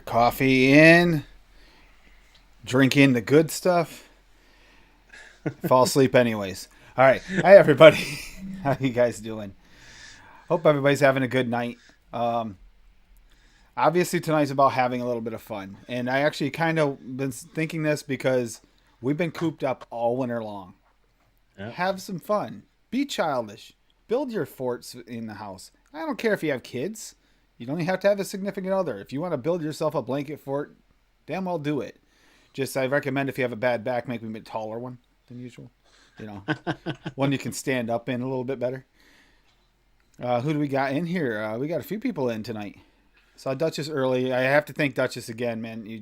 Coffee in, drinking the good stuff, fall asleep anyways. All right. Hi, everybody. How you guys doing? Hope everybody's having a good night. Um, Obviously, tonight's about having a little bit of fun. And I actually kind of been thinking this because we've been cooped up all winter long. Yeah. Have some fun. Be childish. Build your forts in the house. I don't care if you have kids. You don't even have to have a significant other. If you want to build yourself a blanket fort, damn well do it. Just I recommend if you have a bad back, make me a taller one than usual. You know, one you can stand up in a little bit better. Who do we got in here? We got a few people in tonight. Saw Duchess early. I have to thank Duchess again, man. You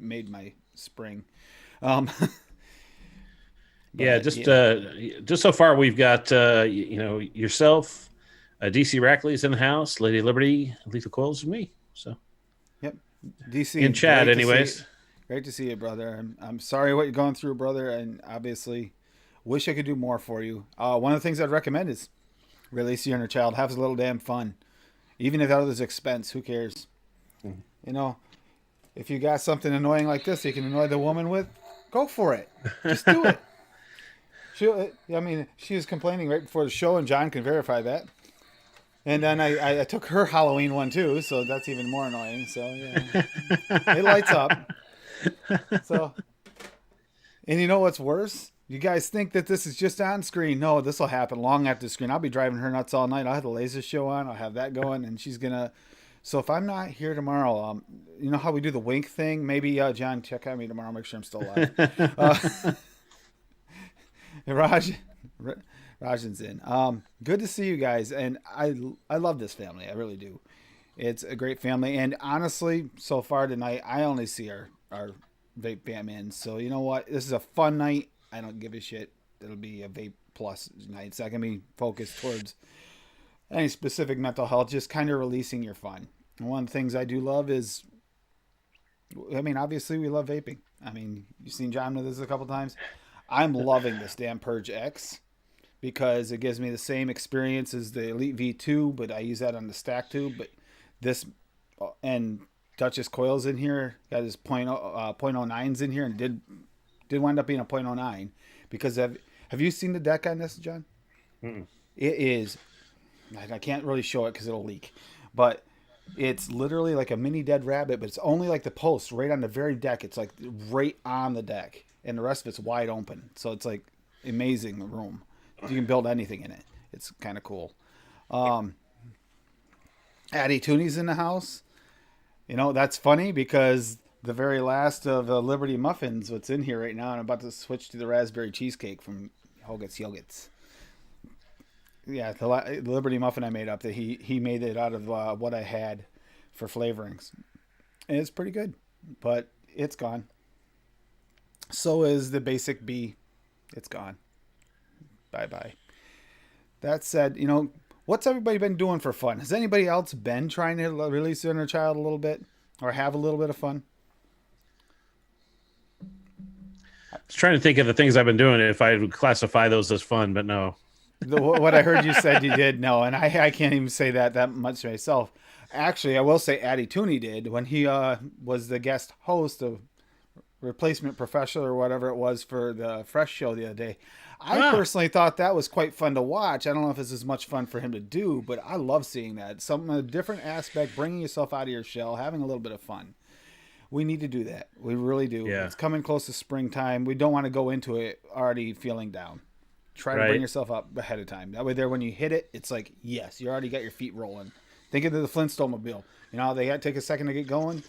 made my spring. Um, Yeah, but yeah, just so far we've got yourself, DC Rackley's in the house, Lady Liberty, Lethal Coils, and me. So yep. DC, in chat, anyways. great to see you, brother. I'm sorry what you're going through, brother, and obviously wish I could do more for you. One of the things I'd recommend is release your inner child. Have a little damn fun, even if others expense. Who cares? Mhm. You know, if you got something annoying like this, you can annoy the woman with. Go for it. Just do it. She was complaining right before the show, and John can verify that. And then I took her Halloween one too, so that's even more annoying. So yeah, it lights up. So, and you know what's worse? You guys think that this is just on screen? No, this will happen long after the screen. I'll be driving her nuts all night. I'll have the laser show on. I'll have that going, and she's gonna. So if I'm not here tomorrow, you know how we do the wink thing? Maybe John, check on me tomorrow. Make sure I'm still alive. Uh, Raj, Rajan's in. Good to see you guys, and I love this family. I really do. It's a great family, and honestly, so far tonight, I only see our vape bam in. So you know what? This is a fun night. I don't give a shit. It'll be a vape plus night. It's not gonna be focused towards any specific mental health. Just kind of releasing your fun. And one of the things I do love is, obviously we love vaping. You've seen John with this a couple times. I'm loving this damn Purge X because it gives me the same experience as the Elite V2, but I use that on the stack tube. But this and Duchess coils in here got his point oh nines in here, and did wind up being a point oh 0.09 because have you seen the deck on this, John? Mm-mm. It is. I can't really show it because it'll leak, but it's literally like a mini dead rabbit, but it's only like the post right on the very deck. It's like right on the deck, and the rest of it's wide open. So it's like amazing room. You can build anything in it. It's kind of cool. Addie Tooney's in the house. You know, that's funny because the very last of the Liberty Muffins, what's in here right now, and I'm about to switch to the raspberry cheesecake from Hoget's Yogurts. Yeah, the Liberty Muffin I made up, that he made it out of what I had for flavorings. And it's pretty good, but it's gone. So is the basic B. It's gone. Bye-bye. That said, what's everybody been doing for fun? Has anybody else been trying to release their inner child a little bit or have a little bit of fun? I was trying to think of the things I've been doing if I would classify those as fun, but no. What I heard you said you did, no, and I can't even say that much myself. Actually, I will say Addie Tooney did when he was the guest host of Replacement Professional or whatever it was for the Fresh show the other day. I Ah, personally thought that was quite fun to watch. I don't know if it's as much fun for him to do, but I love seeing that. Some a different aspect, bringing yourself out of your shell, having a little bit of fun. We need to do that. We really do. yeah, It's coming close to springtime. We don't want to go into it already feeling down. Try to bring right. yourself up ahead of time. That way, there when you hit it, it's like yes, you already got your feet rolling. Think of the Flintstone mobile. You know they got to take a second to get going.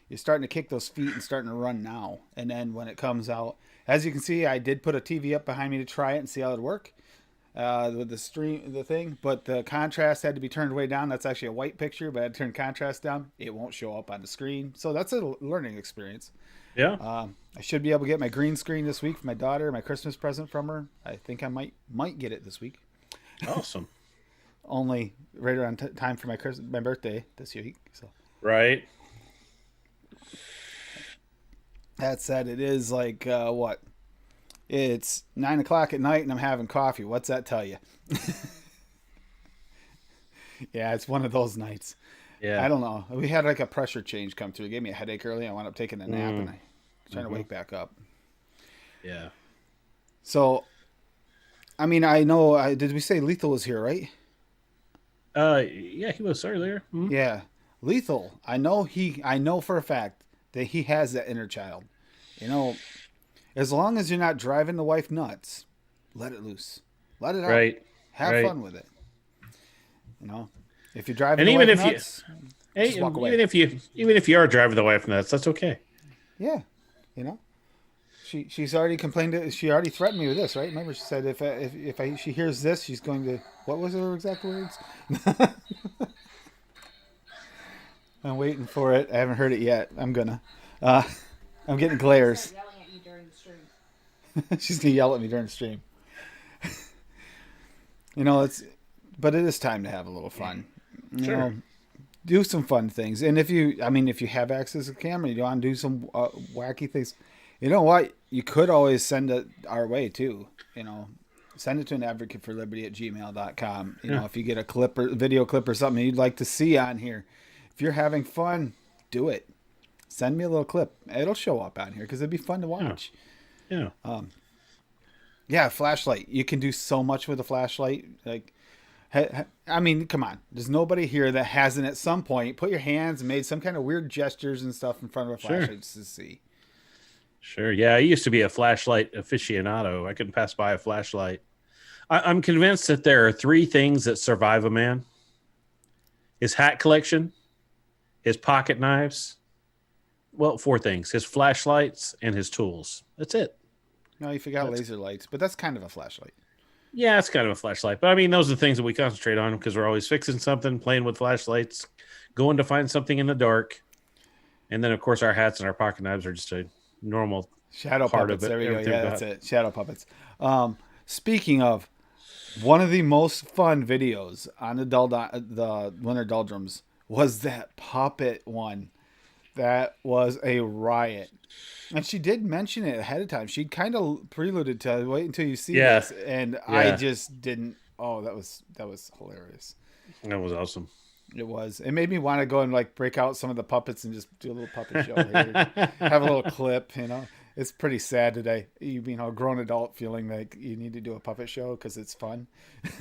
You're starting to kick those feet and starting to run now. And then when it comes out, as you can see, I did put a TV up behind me to try it and see how it would work with the thing. But the contrast had to be turned way down. That's actually a white picture, but I had to turn contrast down. It won't show up on the screen. So that's a learning experience. Yeah. I should be able to get my green screen this week for my daughter, my Christmas present from her. I think I might get it this week. Awesome. Only right around time for my birthday this week. So Right. that said, it is like what? It's 9 o'clock at night and I'm having coffee. What's that tell you? Yeah, it's one of those nights. Yeah. I don't know. We had like a pressure change come through. It gave me a headache early. I wound up taking a nap and Mm. I trying to Hmm. wake back up. Yeah. So, I mean, I know. Did we say Lethal was here, right? Yeah, he was earlier. Mhm. Yeah, Lethal. I know he. I know for a fact that he has that inner child. You know, as long as you're not driving the wife nuts, let it loose. Let it out. Right. Have Right. fun with it. You know, if you're driving And the even wife if you, nuts, hey, just walk away. even if you are driving the wife nuts, that's okay. Yeah, you know. She's already complained. She already threatened me with this, right? Remember, she said if she hears this, she's going to. What was her exact words? I'm waiting for it. I haven't heard it yet. I'm gonna. Uh, I'm getting glares. She's gonna yell at me during the stream. You know, but it is time to have a little fun. You Sure. know, do some fun things. And if you have access to a camera, you want to do some wacky things. You know what? You could always send it our way too. You know, send it to an advocate for liberty at gmail.com. You Yeah. know, if you get a clip or video clip or something you'd like to see on here, if you're having fun, do it. Send me a little clip. It'll show up on here because it'd be fun to Yeah. watch. Yeah. Yeah, flashlight. You can do so much with a flashlight. Like, I mean, come on. There's nobody here that hasn't at some point put your hands and made some kind of weird gestures and stuff in front of a Sure. flashlight to see. Sure. Yeah. I used to be a flashlight aficionado. I couldn't pass by a flashlight. I'm convinced that there are three things that survive a man: his hat collection, his pocket knives. Well, four things: his flashlights and his tools. That's it. No, you forgot That's laser lights, but that's kind of a flashlight. Yeah, it's kind of a flashlight. But I mean, those are the things that we concentrate on because we're always fixing something, playing with flashlights, going to find something in the dark. And then, of course, our hats and our pocket knives are just a normal Shadow part of puppets. it. There we go. Everything Yeah, that's about. it. Shadow puppets. Speaking of, one of the most fun videos on the Winter Doldrums was that puppet one. That was a riot. And she did mention it ahead of time. She kind of preluded to wait until you see Yeah, this, and I yeah, just didn't. Oh, that was hilarious. that was awesome. It was. It made me want to go and like break out some of the puppets and just do a little puppet show here. Have a little clip. You know, it's pretty sad today. You being a grown adult feeling like you need to do a puppet show because it's fun.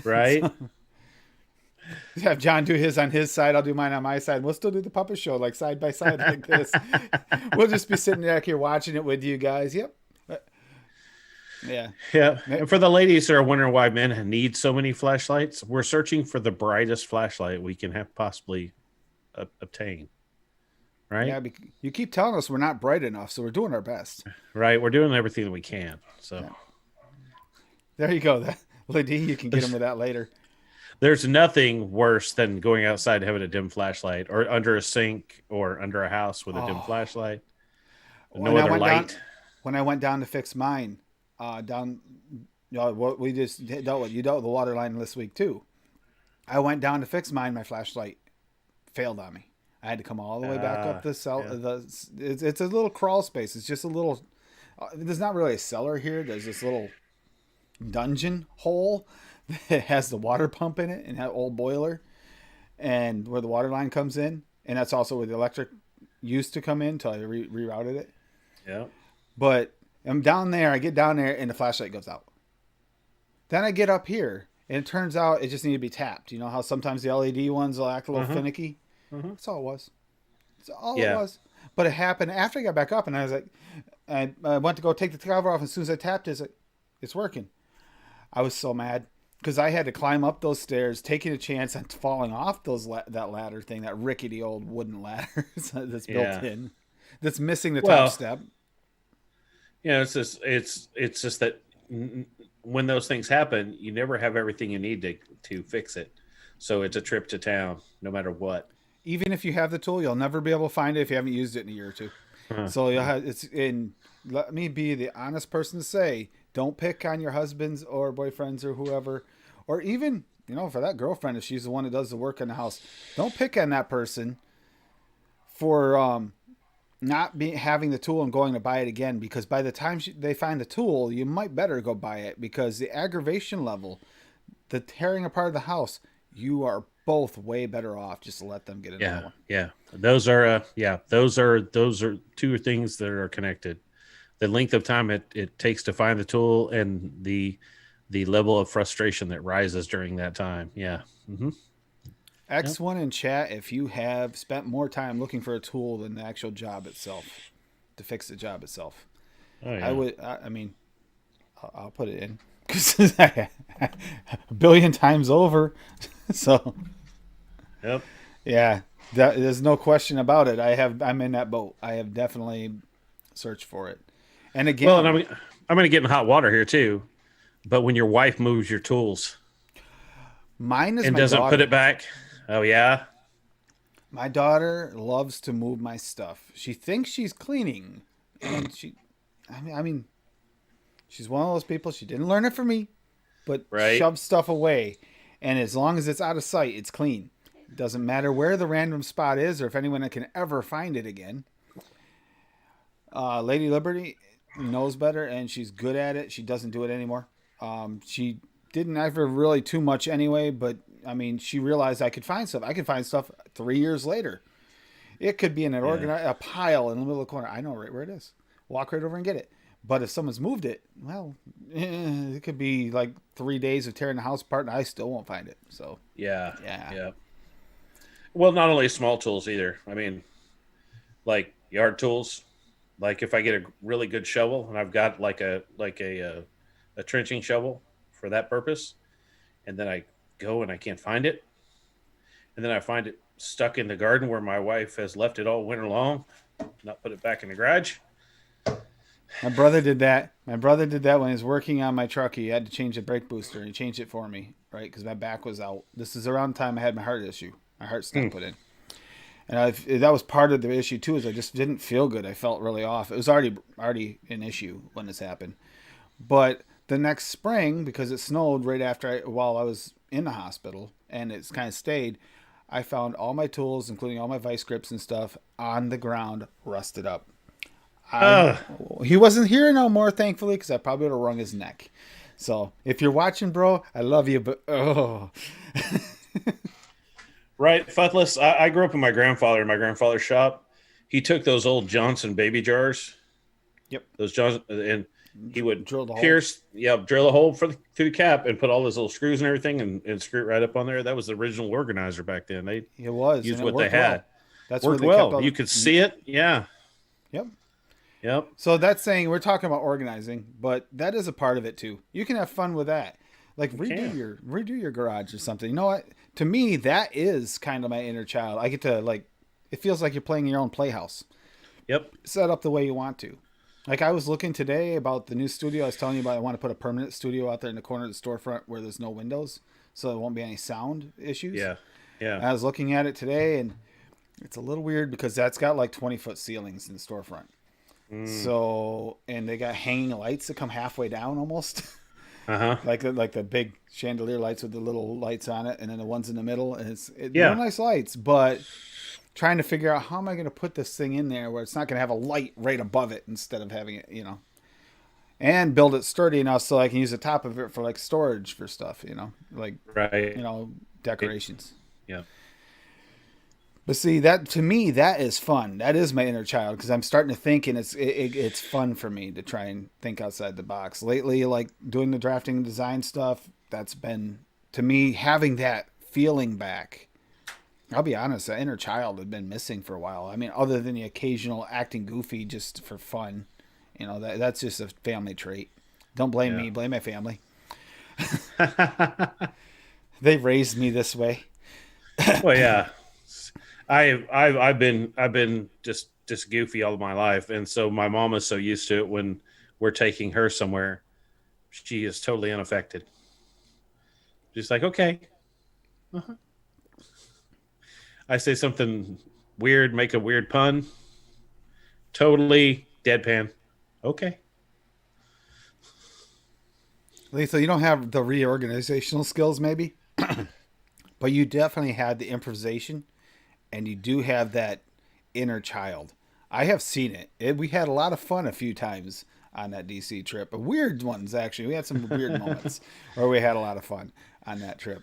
Right? So, have John do his on his side. I'll do mine on my side. We'll still do the puppet show like side by side like this. We'll just be sitting back here watching it with you guys. Yep. Yeah. Yeah. And for the ladies that are wondering why men need so many flashlights, we're searching for the brightest flashlight we can have possibly obtain. Yeah. Right? You keep telling us we're not bright enough, so we're doing our best. Right. We're doing everything that we can. So Yeah. There you go. Lady, you can get him with that later. there's nothing worse than going outside having a dim flashlight or under a sink or under a house with a dim Oh, flashlight. No when I other went down, light. when I went down to fix mine, down, what we just dealt with. You dealt with the water line this week too. I went down to fix mine. My flashlight failed on me. I had to come all the way back up the cell. Yeah. It's a little crawl space. It's just a little. There's not really a cellar here. There's this little dungeon hole that has the water pump in it and that old boiler, and where the water line comes in, and that's also where the electric used to come in until I rerouted it. Yeah. But I'm down there. I get down there, and the flashlight goes out. Then I get up here, and it turns out it just needed to be tapped. You know how sometimes the LED ones will act a little finicky? That's all it was. That's all it Yeah. was. But it happened after I got back up, and I was like, I went to go take the cover off, and as soon as I tapped it, it's like, it's working. I was so mad because I had to climb up those stairs, taking a chance on falling off that ladder thing, that rickety old wooden ladder that's Yeah. built in, that's missing the Well, top step. it's just that when those things happen, you never have everything you need to fix it. So it's a trip to town, no matter what. Even if you have the tool, you'll never be able to find it if you haven't used it in a year or two. Huh. So you'll have, it's in. Let me be the honest person to say, don't pick on your husbands or boyfriends or whoever, or even for that girlfriend if she's the one that does the work in the house. Don't pick on that person for not having the tool and going to buy it again, because by the time they find the tool, you might better go buy it, because the aggravation level, the tearing apart of the house, you are both way better off just to let them get another Yeah, one. yeah. Those are two things that are connected. The length of time it takes to find the tool and the level of frustration that rises during that time. Yeah. Hmm. Yep. X1 in chat if you have spent more time looking for a tool than the actual job itself to fix the job itself. Oh I yeah. would, I mean, I'll put it in because a billion times over. So, Yep. yeah, there's no question about it. I'm in that boat. I have definitely searched for it. And Well, and again, I'm going to get in hot water here too. But when your wife moves your tools mine is and my doesn't put it daughter. back, oh yeah, My daughter loves to move my stuff. She thinks she's cleaning, and I mean, she's one of those people. She didn't learn it from me, but right. shoves stuff away, and as long as it's out of sight, it's clean. It doesn't matter where the random spot is or if anyone can ever find it again. Lady Liberty knows better, and she's good at it. She doesn't do it anymore. She didn't ever really too much anyway, but I mean, she realized I could find stuff. I could find stuff 3 years later. It could be in Yeah. a pile in the middle of the corner. I know right where it is. Walk right over and get it. But if someone's moved it, well, it could be like 3 days of tearing the house apart, and I still won't find it. So, Yeah. yeah. Yeah. Well, not only small tools either. I mean, like yard tools. Like if I get a really good shovel and I've got a trenching shovel for that purpose, and then I go and I can't find it, and then I find it stuck in the garden where my wife has left it all winter long, not put it back in the garage. My brother did that. My brother did that when he was working on my truck. He had to change the brake booster, and he changed it for me, right? Because my back was out. This is around the time I had my heart issue, my heart stent Mm. put in. And that was part of the issue too. Is I just didn't feel good. I felt really off. It was already an issue when this happened. But the next spring, because it snowed right while I was in the hospital, and it's kind of stayed, I found all my tools, including all my vice grips and stuff, on the ground, rusted up. I Uh, He wasn't here no more, thankfully, because I probably would have wrung his neck. So if you're watching, bro, I love you, but oh, right, Futless. I grew up with my grandfather's shop. He took those old Johnson baby jars, yep, those Johnson, and he would drilled a hole. drill a hole through the cap and put all those little screws and everything and screw it right up on there. That was the original organizer back then. They It was, used and it what they worked had. well. That's where Worked they kept well. all You the. could see it. Yeah. Yep. Yep. So that's saying we're talking about organizing, but that is a part of it too. You can have fun with that. Like You can. redo your garage or something. You know what? To me, that is kind of my inner child. I get to like it feels like you're playing your own playhouse. Yep. Set up the way you want to. Like I was looking today about the new studio. I was telling you about I want to put a permanent studio out there in the corner of the storefront where there's no windows, so there won't be any sound issues. Yeah. Yeah. I was looking at it today, and it's a little weird because that's got like 20-foot ceilings in the storefront. Mm. So, and they got hanging lights that come halfway down almost, Uh huh. like the big chandelier lights with the little lights on it, and then the ones in the middle. And they're Yeah. nice lights, but trying to figure out how am I going to put this thing in there where it's not going to have a light right above it instead of having it, and build it sturdy enough so I can use the top of it for like storage for stuff, like Right. decorations. Yeah. But see, that to me, that is fun. That is my inner child because I'm starting to think, and it's fun for me to try and think outside the box. Lately, like doing the drafting and design stuff, that's been to me having that feeling back. I'll be honest, that inner child had been missing for a while. I mean, other than the occasional acting goofy just for fun, that's just a family trait. Don't blame Yeah. me, blame my family. They raised me this way. Well, yeah. I've been just goofy all my life, and so my mom is so used to it. When we're taking her somewhere, she is totally unaffected. Just like, okay. Uh-huh. I say something weird, make a weird pun, totally deadpan. Okay. So you don't have the reorganizational skills, maybe, but you definitely had the improvisation, and you do have that inner child. I have seen it. We had a lot of fun a few times on that DC trip. Weird ones, actually. We had some weird moments where we had a lot of fun on that trip.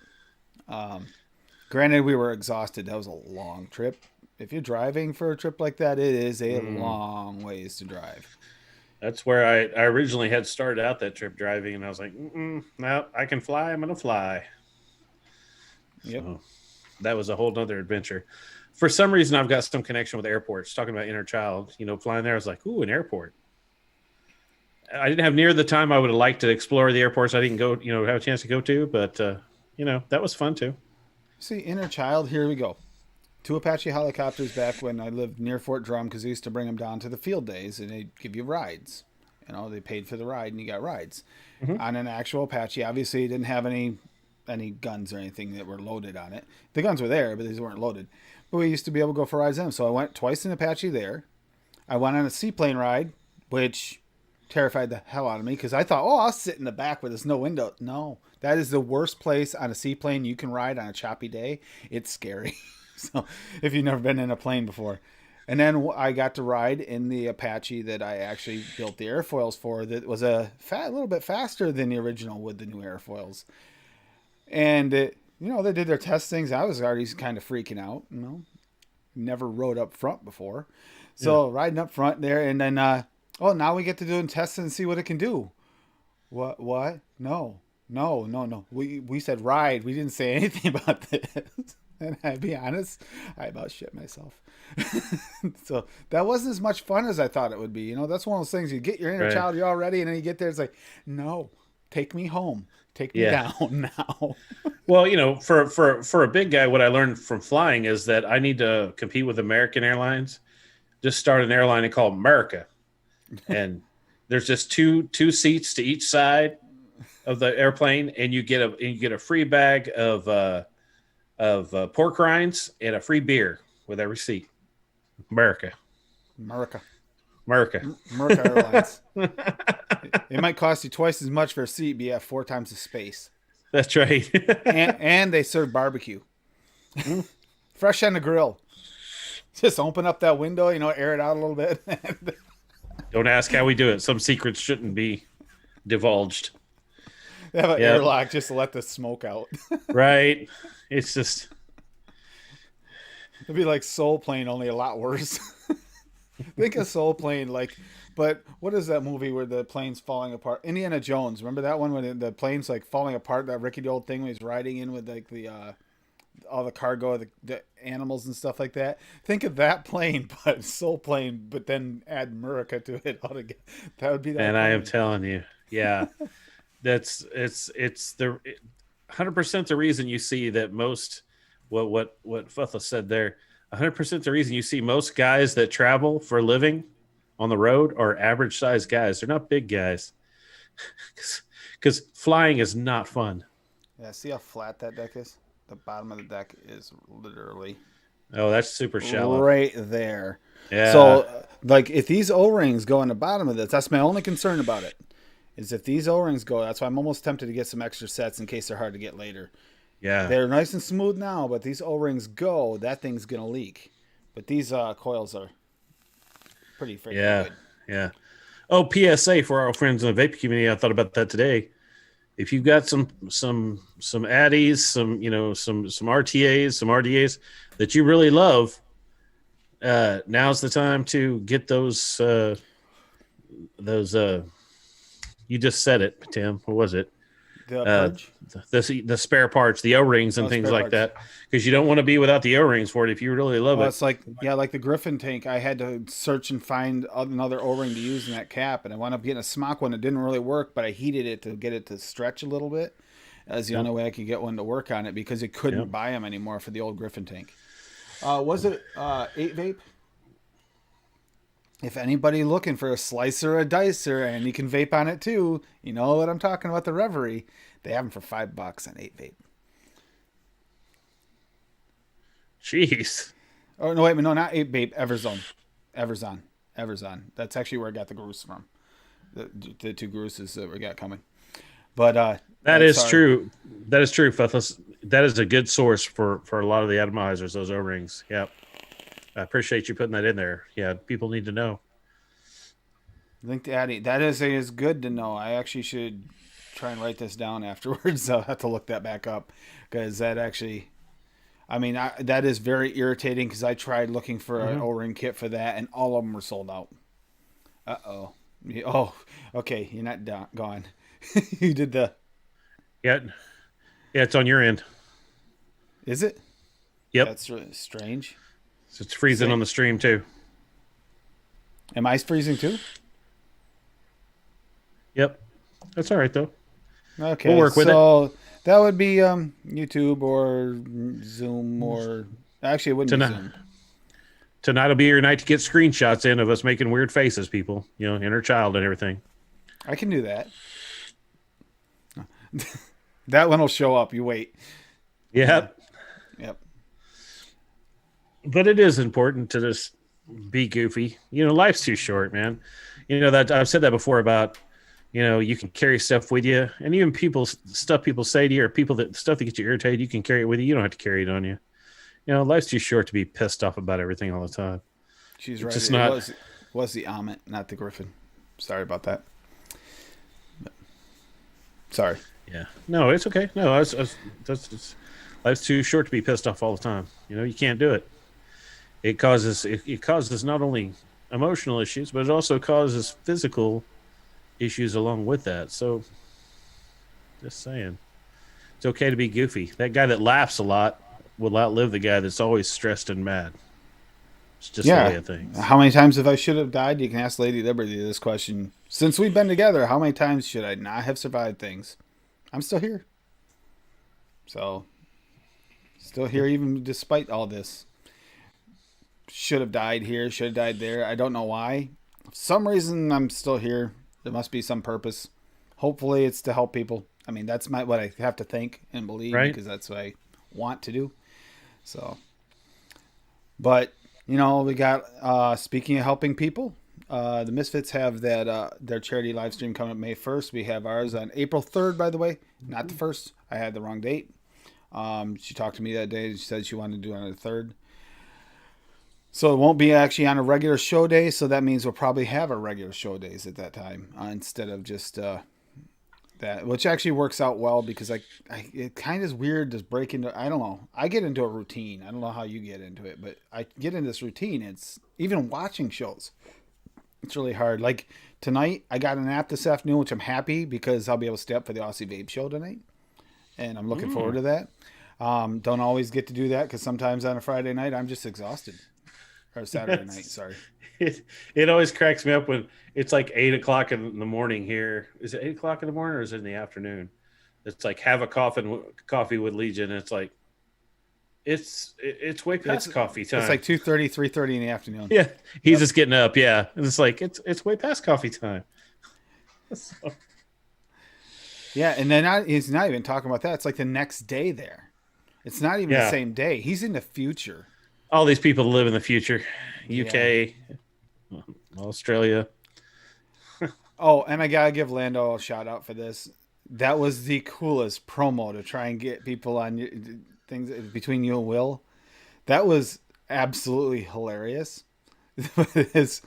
Granted, we were exhausted. That was a long trip. If you're driving for a trip like that, it is a Mm, long ways to drive. that's where I originally had started out that trip driving, and I was like, no, I can fly. I'm gonna fly. Yep. So that was a whole nother adventure. For some reason, I've got some connection with airports. Talking about inner child, flying there, I was like, ooh, an airport. I didn't have near the time I would have liked to explore the airports I didn't go, have a chance to go to, but that was fun too. See, inner child, here we go. Two Apache helicopters back when I lived near Fort Drum because they used to bring them down to the field days and they'd give you rides. They paid for the ride and you got rides. Mm-hmm. On an actual Apache, obviously, it didn't have any guns or anything that were loaded on it. The guns were there, but these weren't loaded. But we used to be able to go for rides in them. So I went twice in Apache there. I went on a seaplane ride, which terrified the hell out of me because I thought, oh, I'll sit in the back where there's no window. No, that is the worst place on a seaplane you can ride on a choppy day. It's scary. So if you've never been in a plane before. And then I got to ride in the Apache that I actually built the airfoils for that was a little bit faster than the original with the new airfoils. And, they did their testings. I was already kind of freaking out, never rode up front before. So Yeah. riding up front there and then, now we get to do testing and see what it can do. What? No. No, no, no. We said ride. We didn't say anything about this. And I'd be honest, I about shit myself. So that wasn't as much fun as I thought it would be. That's one of those things you get your inner Right. child, you're all ready, and then you get there, it's like, no, take me home. Take me Yeah. down now. Well, for a big guy, what I learned from flying is that I need to compete with American Airlines. Just start an airline and call it America, and there's just two seats to each side of the airplane, and you get a free bag of pork rinds and a free beer with every seat. America, America. America. America Airlines. It might cost you twice as much for a seat, but you have 4 times the space. That's right. And they serve barbecue. Fresh on the grill. Just open up that window, air it out a little bit. Don't ask how we do it. Some secrets shouldn't be divulged. They have an Yep. airlock just to let the smoke out. Right. It's just It'd be like Soul Plane, only a lot worse. Think of Soul Plane, but what is that movie where the plane's falling apart? Indiana Jones. Remember that one when the plane's like falling apart? That rickety old thing when he's riding in with like the all the cargo, the animals and stuff like that. Think of that plane, but Soul Plane, but then add America to it altogether. That would be that. and I am plane. telling you, yeah. It's the 100% the reason you see that most what Futha said there. 100% the reason you see most guys that travel for a living on the road are average sized guys. They're not big guys because flying is not fun. Yeah, see how flat that deck is? The bottom of the deck is literally Oh, that's super shallow. right there. Yeah, So, like, if these O-rings go in the bottom of this, that's my only concern about it. Is if these O-rings go, that's why I'm almost tempted to get some extra sets in case they're hard to get later. yeah, They're nice and smooth now, but these O-rings go, that thing's gonna leak. But these coils are pretty freaking yeah, good. yeah. Oh, PSA for our friends in the vape community. I thought about that today. If you've got some addies, some RTAs, some RDAs that you really love, now's the time to get those. You just said it, Tim. What was it? The Uh, purge. the spare parts, the O-rings, and Oh, things spare like parts. that, because you don't want to be without the O-rings for it if you really love Well, it. it's like like the Griffin tank. I had to search and find another O-ring to use in that cap, and I wound up getting a smock one that didn't really work, but I heated it to get it to stretch a little bit. That's the Yep. only way I could get one to work on it because it couldn't Yep. buy them anymore for the old Griffin tank. Was it 8 vape? If anybody looking for a slicer or a dicer and you can vape on it too, you know what I'm talking about, the Reverie. They have them for $5 on 8 vape. Jeez. Oh no, wait, no, not 8 vape. Everzon. That's actually where I got the Groose from. The two Grooses that we got coming. But That that's is our, true. That is true, Futhus. That is a good source for a lot of the atomizers, those O-rings. Yep. I appreciate you putting that in there. Yeah, people need to know. link to Addy. That is good to know. I actually should try and write this down afterwards. I'll have to look that back up because that actually I mean, that is very irritating because I tried looking for an Hmm. O-ring kit for that, and all of them were sold out. Oh, oh, okay, you're not gone. You did the. Yeah, yeah, it's on your end. Is it? Yep, That's strange. so it's freezing on Say, the stream too. am I freezing too? Yep, that's all right though. We'll Okay, work with it. so that would be YouTube or Zoom or actually it wouldn't be Tonight, Zoom. tonight will be your night to get screenshots in of us making weird faces, people. Inner child and everything. I can do that. That one will show up. You wait. Yep. Yep. Yep. But it is important to just be goofy. Life's too short, man. That I've said that before about you can carry stuff with you, and even stuff people say to you, or stuff that get you irritated, you can carry it with you. You don't have to carry it on you. Life's too short to be pissed off about everything all the time. She's It's right. just It not. was the Amit, not the Griffin. Sorry about that. Sorry. Yeah. No, it's okay. No, life's too short to be pissed off all the time. You can't do it. It causes not only emotional issues, but it also causes physical issues along with that. So, just saying, it's okay to be goofy. That guy that laughs a lot will outlive the guy that's always stressed and mad. It's just the way Yeah. of things. How many times have I should have died? You can ask Lady Liberty this question. Since we've been together, how many times should I not have survived things? I'm still here. So, still here even despite all this. Should have died here, should have died there. I don't know why. For some reason I'm still here. There must be some purpose. Hopefully it's to help people. I mean, that's what I have to think and believe Right? because that's what I want to do. So, but we got speaking of helping people, the Misfits have that their charity live stream coming up May 1st. We have ours on April 3rd, by the way, not the first. I had the wrong date. She talked to me that day. She said she wanted to do it on the 3rd. So it won't be actually on a regular show day. So that means we'll probably have our regular show days at that time instead of just that, which actually works out well because it kind of is weird to break into. I don't know. I get into a routine. I don't know how you get into it, but I get into this routine. It's even watching shows. It's really hard. Like tonight, I got a nap this afternoon, which I'm happy because I'll be able to stay up for the Aussie Vape show tonight, and I'm looking forward Mm. to that. Don't always get to do that because sometimes on a Friday night I'm just exhausted, or Saturday night. Sorry. It always cracks me up when it's like 8 o'clock in the morning here. Is it 8 o'clock in the morning or is it in the afternoon? It's like have a coffee with Legion. And it's like it's way past It's coffee time. it's like 2:30, 3:30 in the afternoon. Yeah, he's Yep. just getting up. Yeah, and it's like it's way past coffee time. So, Yeah, and then he's not even talking about that. It's like the next day there. It's not even the yeah, same day. He's in the future. all these people live in the future. Yeah. UK, Australia. Oh, and I gotta give Lando a shout out for this. That was the coolest promo to try and get people on things between you and Will. That was absolutely hilarious. It's-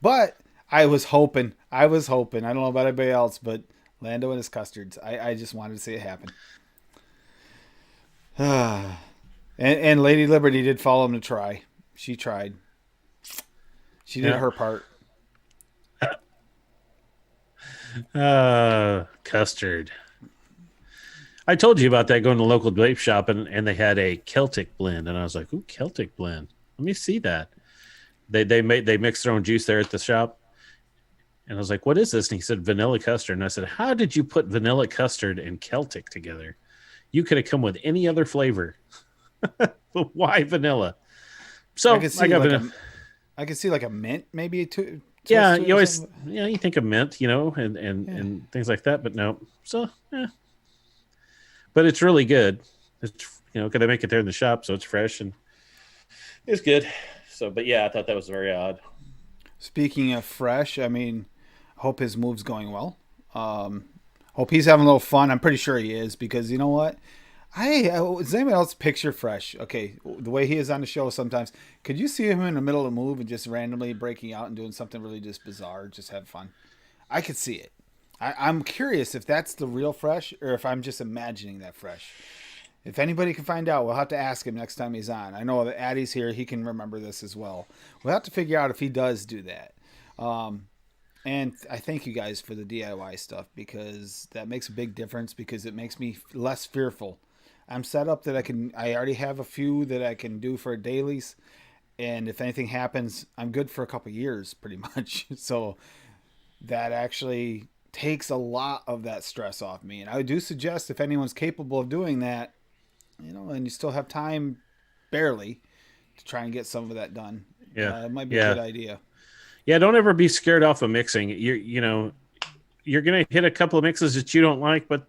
but I was hoping. I was hoping. I don't know about anybody else, but Lando and his custards. I just wanted to see it happen. And Lady Liberty did follow him to try. She tried. She did Yeah, her part. custard. I told you about that going to the local vape shop and they had a Celtic blend and I was like, "Ooh, Celtic blend. Let me see that." They mixed their own juice there at the shop. And I was like, "What is this?" And he said, "Vanilla custard." And I said, "How did you put vanilla custard and Celtic together? You could have come with any other flavor. But why vanilla?" I So could I see got like vanilla. I could see like a mint maybe to Yeah, twist to it you or always something. you think of mint, and Yeah. and things like that, but no. So yeah, but it's really good. It's because they make it there in the shop, so it's fresh and it's good. So, but yeah, I thought that was very odd. Speaking of fresh, I mean, hope his move's going well. Hope he's having a little fun. I'm pretty sure he is because you know what? Does anyone else picture fresh? Okay, the way he is on the show sometimes. Could you see him in the middle of a move and just randomly breaking out and doing something really just bizarre, just have fun? I could see it. I'm curious if that's the real fresh or if I'm just imagining that fresh. If anybody can find out, we'll have to ask him next time he's on. I know that Addie's here; he can remember this as well. We'll have to figure out if he does do that. Um, and I thank you guys for the DIY stuff because that makes a big difference because it makes me less fearful. I'm set up that I already have a few that I can do for dailies. And if anything happens, I'm good for a couple years pretty much. So that actually takes a lot of that stress off me. And I do suggest if anyone's capable of doing that, and you still have time barely to try and get some of that done, Yeah. it might be a good Yeah. idea. Yeah. Don't ever be scared off of mixing. You're going to hit a couple of mixes that you don't like, but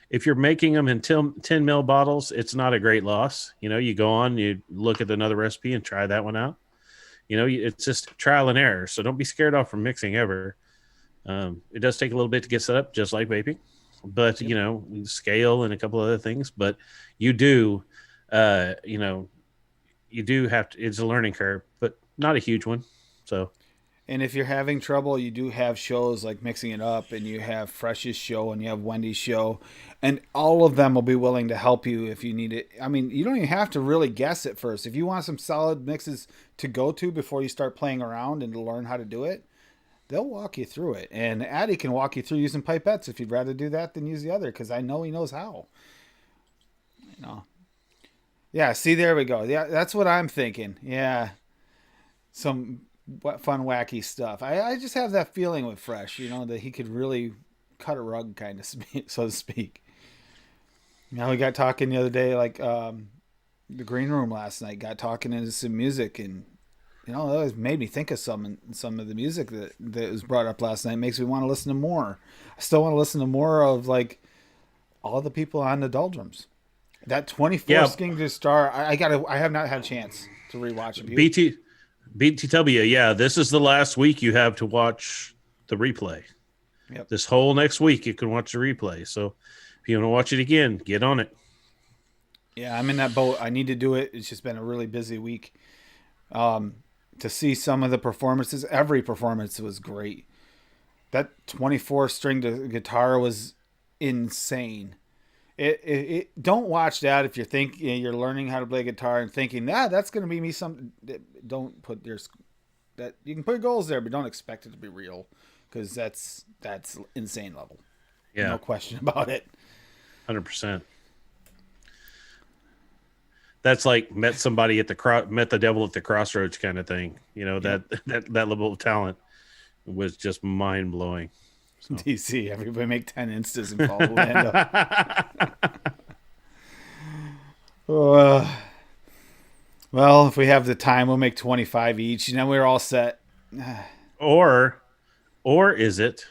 if you're making them in 10 mil bottles, it's not a great loss. You go on, you look at another recipe and try that one out. It's just trial and error. So don't be scared off from mixing ever. It does take a little bit to get set up, just like vaping, but Yep. scale and a couple other things. But you do, uh, you know, you do have to. It's a learning curve, but not a huge one. So And if you're having trouble, you do have shows like Mixing It Up, and you have Fresh's show, and you have Wendy's show, and all of them will be willing to help you if you need it. I mean, you don't even have to really guess at first. If you want some solid mixes to go to before you start playing around and to learn how to do it, they'll walk you through it. And Addy can walk you through using pipettes if you'd rather do that than use the other, because I know he knows how. You know. Yeah. See, there we go. Yeah, that's what I'm thinking. Yeah, some fun, wacky stuff. I just have that feeling with Fresh, that he could really cut a rug, kind of, so to speak. We got talking the other day, like the green room last night, got talking into some music, and that was made me think of some of the music that was brought up last night. Makes me want to listen to more. I still want to listen to more of like all the people on the Doldrums. That 24 yeah, Sking to Star. I have not had a chance to rewatch it. You? BT BTW. Yeah, this is the last week you have to watch the replay. Yep. This whole next week you can watch the replay. So if you want to watch it again, get on it. Yeah, I'm in that boat. I need to do it. It's just been a really busy week. To see some of the performances, every performance was great. That 24 string guitar was insane. Don't watch that if you're learning how to play guitar and thinking that's going to be me some. Don't put your that you can put goals there, but don't expect it to be real because that's insane level. Yeah, No question about it. 100%. That's like met the devil at the crossroads kind of thing. Yep. That level of talent was just mind blowing. So. DC, everybody make 10 instas and follow Lando. Well, if we have the time, we'll make 25 each, and then we're all set. or or is it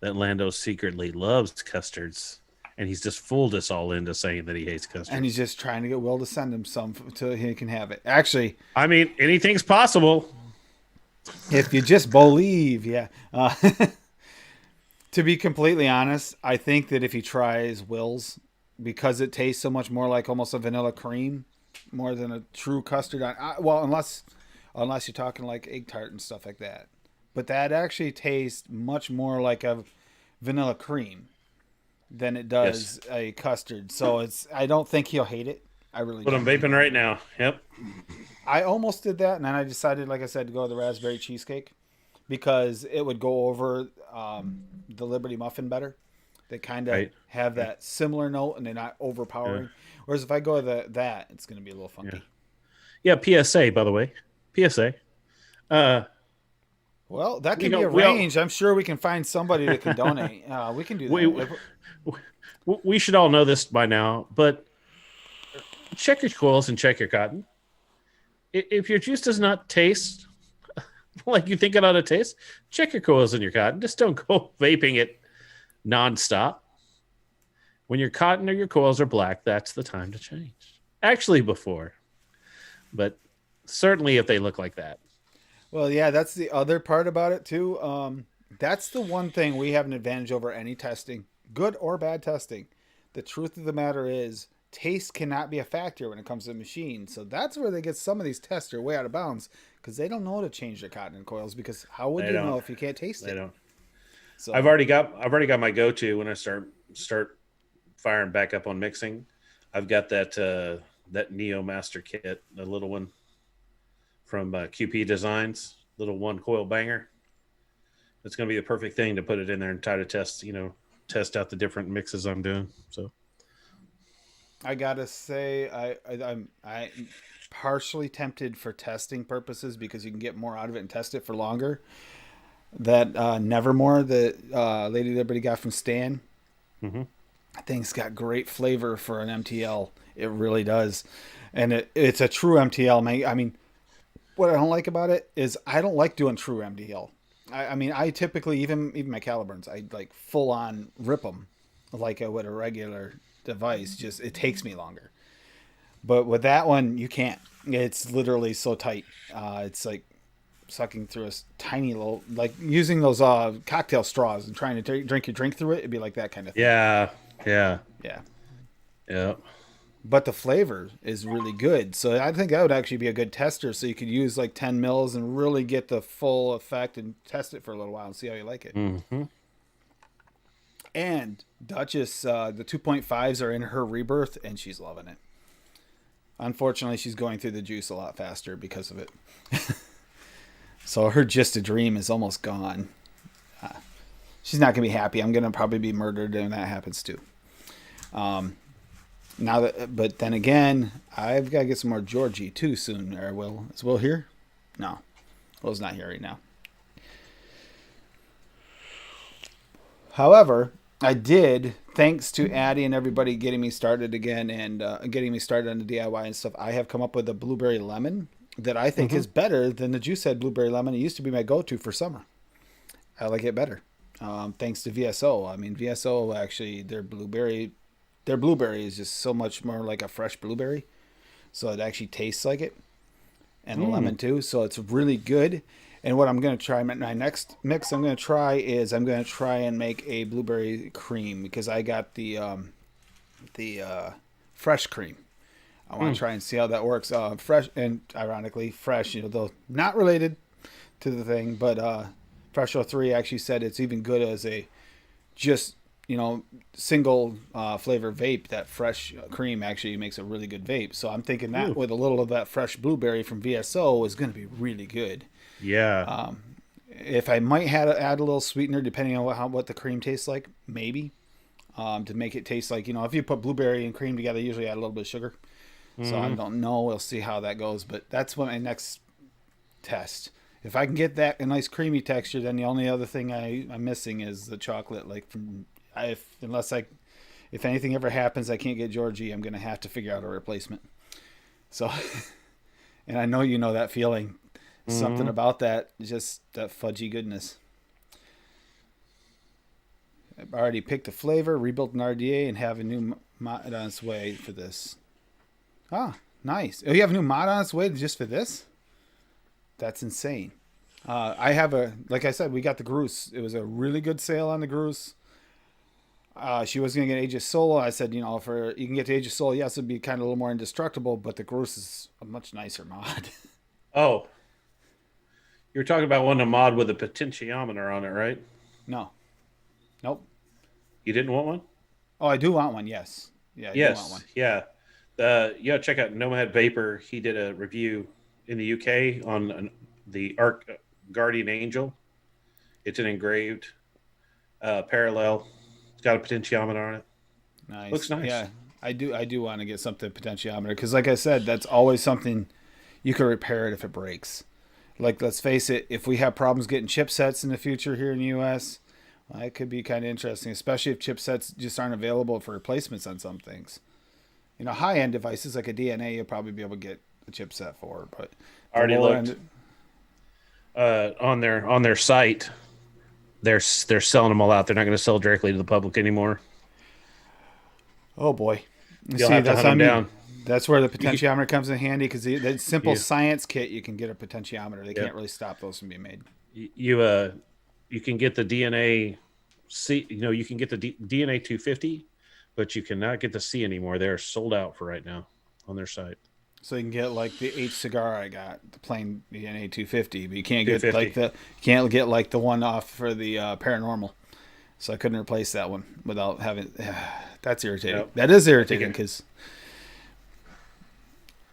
that Lando secretly loves custards and he's just fooled us all into saying that he hates custards? And he's just trying to get Will to send him some so he can have it. Actually, I mean, anything's possible. if you just believe, yeah. To be completely honest, I think that if he tries Will's, because it tastes so much more like almost a vanilla cream, more than a true custard. Well, unless you're talking like egg tart and stuff like that, but that actually tastes much more like a vanilla cream than it does a custard. So I don't think he'll hate it. I really But don't. I'm vaping right now. Yep. I almost did that, and then I decided, like I said, to go to the raspberry cheesecake because it would go over the Liberty muffin better. They kind of Right. have that similar note, and they're not overpowering. Yeah. Whereas if I go to that, it's going to be a little Yeah. funky. Yeah. PSA, by the way. PSA. Uh, Well, that we can be don't. We all. arranged. I'm sure we can find somebody that can donate. We can do We, that. we should all know this by now, but check your coils and check your cotton. If your juice does not taste like you think it ought to taste, check your coils and your cotton. Just don't go vaping it nonstop. When your cotton or your coils are black, that's the time to change. Actually, before, but certainly if they look like that. Well, yeah, that's the other part about it too. That's the one thing we have an advantage over any testing, good or bad testing. The truth of the matter is, taste cannot be a factor when it comes to machines. So that's where they get some of these tests are way out of bounds because they don't know to change their cotton and coils. Because how would They you don't. know if you can't taste They it? don't. So I've already got my go-to when I start firing back up on mixing. I've got that Neo Master kit, the little one from QP Designs, little one coil banger. It's going to be the perfect thing to put it in there and try to test, test out the different mixes I'm doing. So I gotta say, I'm partially tempted for testing purposes because you can get more out of it and test it for longer. That Nevermore that Lady Liberty got from Stan, mm-hmm. I think it's got great flavor for an MTL. It really does, and it's a true MTL. I mean, what I don't like about it is I don't like doing true MTL. I mean, I typically even my Caliburns, I like full on rip them like I would a regular device. Just it takes me longer. But with that one, you can't. It's literally so tight. It's like sucking through a tiny little, like using those cocktail straws and trying to drink your drink through it. It'd be like that kind of thing. Yeah, yeah, Yeah. yeah. But the flavor is really good. So I think that would actually be a good tester. So you could use like 10 mils and really get the full effect and test it for a little while and see how you like it. Mm-hmm. And Duchess, the 2.5s are in her rebirth and she's loving it. Unfortunately, she's going through the juice a lot faster because of it. So her Just a Dream is almost gone. She's not going to be happy. I'm going to probably be murdered when that happens too. But then again, I've got to get some more Georgie too soon. Or Will, is Will here? No, Will's not here right now. However, I did, thanks to Addie and everybody getting me started again and getting me started on the DIY and stuff. I have come up with a blueberry lemon that I think is better than the Juice Head blueberry lemon. It used to be my go-to for summer. I like it better, thanks to VSO. I mean, VSO actually their blueberry is just so much more like a fresh blueberry, so it actually tastes like it, and the lemon too. So it's really good. And what I'm going to try, my next mix I'm going to try and make a blueberry cream because I got the fresh cream. I want to try and see how that works. Fresh and ironically fresh, though not related to the thing, but Fresh 03 actually said it's even good as a just single flavor vape. That fresh cream actually makes a really good vape. So I'm thinking that with a little of that fresh blueberry from VSO is going to be really good. Yeah. If I might add a little sweetener depending on what the cream tastes like, maybe to make it taste like if you put blueberry and cream together, usually add a little bit of sugar. So I don't know. We'll see how that goes. But that's what my next test. If I can get that a nice creamy texture, then the only other thing I'm missing is the chocolate. Like if anything ever happens, I can't get Georgie, I'm gonna have to figure out a replacement. So, and I know that feeling. Something about that, just that fudgy goodness. I've already picked a flavor, rebuilt an RDA, and have a new mod on its way for this. Ah, nice. Oh, you have a new mod on its way just for this? That's insane. I have like I said, we got the Groose. It was a really good sale on the Groose. She was going to get Aegis Soul. I said, if you can get to Aegis Soul, yes, it'd be kind of a little more indestructible, but the Groose is a much nicer mod. Oh, you're talking about one to mod with a potentiometer on it, right? No. Nope. You didn't want one? Oh, I do want one. Yes. Yeah. I do want one. Yeah. Check out Nomad Vapor. He did a review in the UK on the Arc Guardian Angel. It's an engraved parallel. It's got a potentiometer on it. Nice. Looks nice. Yeah, I do want to get something potentiometer because, like I said, that's always something you can repair it if it breaks. Like, let's face it, if we have problems getting chipsets in the future here in the U.S., well, it could be kind of interesting, especially if chipsets just aren't available for replacements on some things. High-end devices like a DNA, you'll probably be able to get a chipset for, but already looked on their site. They're selling them all out. They're not going to sell directly to the public anymore. Oh boy, You'll have to hunt them down. That's where the potentiometer comes in handy because the simple science kit you can get a potentiometer. They can't really stop those from being made. You can get the DNA C. You can get the DNA 250, but you cannot get the C anymore. They're sold out for right now on their site. So you can get like the H cigar I got, the plain DNA 250, but you can't get like the one off for the paranormal. so I couldn't replace that one without having. That's irritating. Yep. That is I think irritating it, because.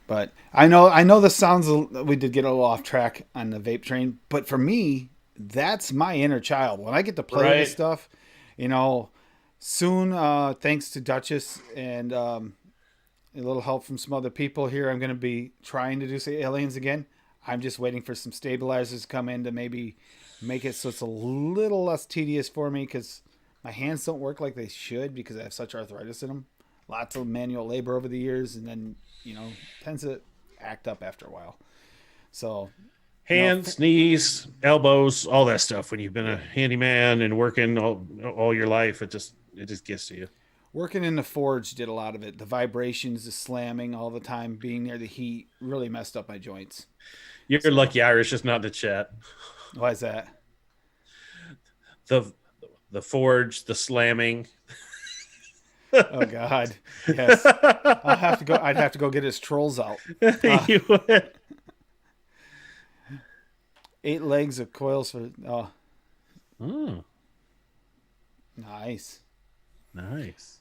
But I know the sounds. We did get a little off track on the vape train, but for me, that's my inner child. When I get to play with this right. stuff, you know, soon, thanks to Duchess and a little help from some other people here, I'm going to be trying to do say aliens again. I'm just waiting for some stabilizers to come in to maybe make it so it's a little less tedious for me because my hands don't work like they should because I have such arthritis in them. Lots of manual labor over the years, and then tends to act up after a while. So Hands, knees, elbows, all that stuff. When you've been a yeah, handyman and working all your life, it just gets to you. working in the forge did a lot of it. The vibrations, the slamming all the time, being near the heat really messed up my joints. You're So lucky Irish is not in the chat. why is that? The the forge, the slamming. Oh God, yes. I'll have to go. I'd have to go get his trolls out. You would. 8 legs of coils for. Oh, Oh, nice. nice.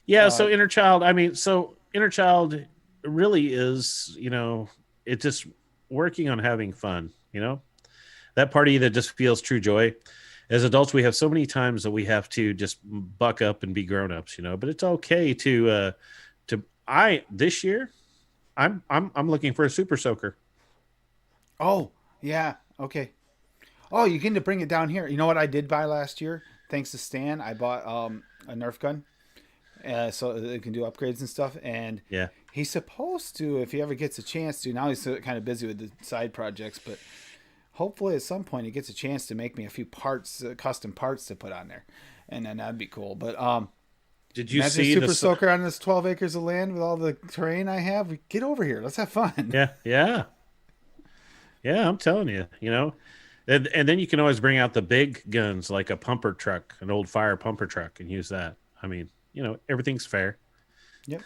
Yeah, Uh, so inner child, I mean, so inner child really is, it's just working on having fun, that part of you that just feels true joy. As adults, we have so many times that we have to just buck up and be grown-ups, but it's okay this year, I'm looking for a super soaker. oh yeah. Okay. Oh, you get to bring it down here. You know what I did buy last year? Thanks to Stan, I bought a Nerf gun, so it can do upgrades and stuff. And Yeah. he's supposed to, if he ever gets a chance to. Now he's kind of busy with the side projects, but hopefully at some point he gets a chance to make me a few parts, custom parts to put on there, and then that'd be cool. But Did you imagine a see super soaker on this 12 acres of land with all the terrain I have. Get over here. Let's have fun. Yeah, yeah. Yeah, I'm telling you, and then you can always bring out the big guns like a pumper truck, an old fire pumper truck, and use that. I mean, everything's fair. Yep.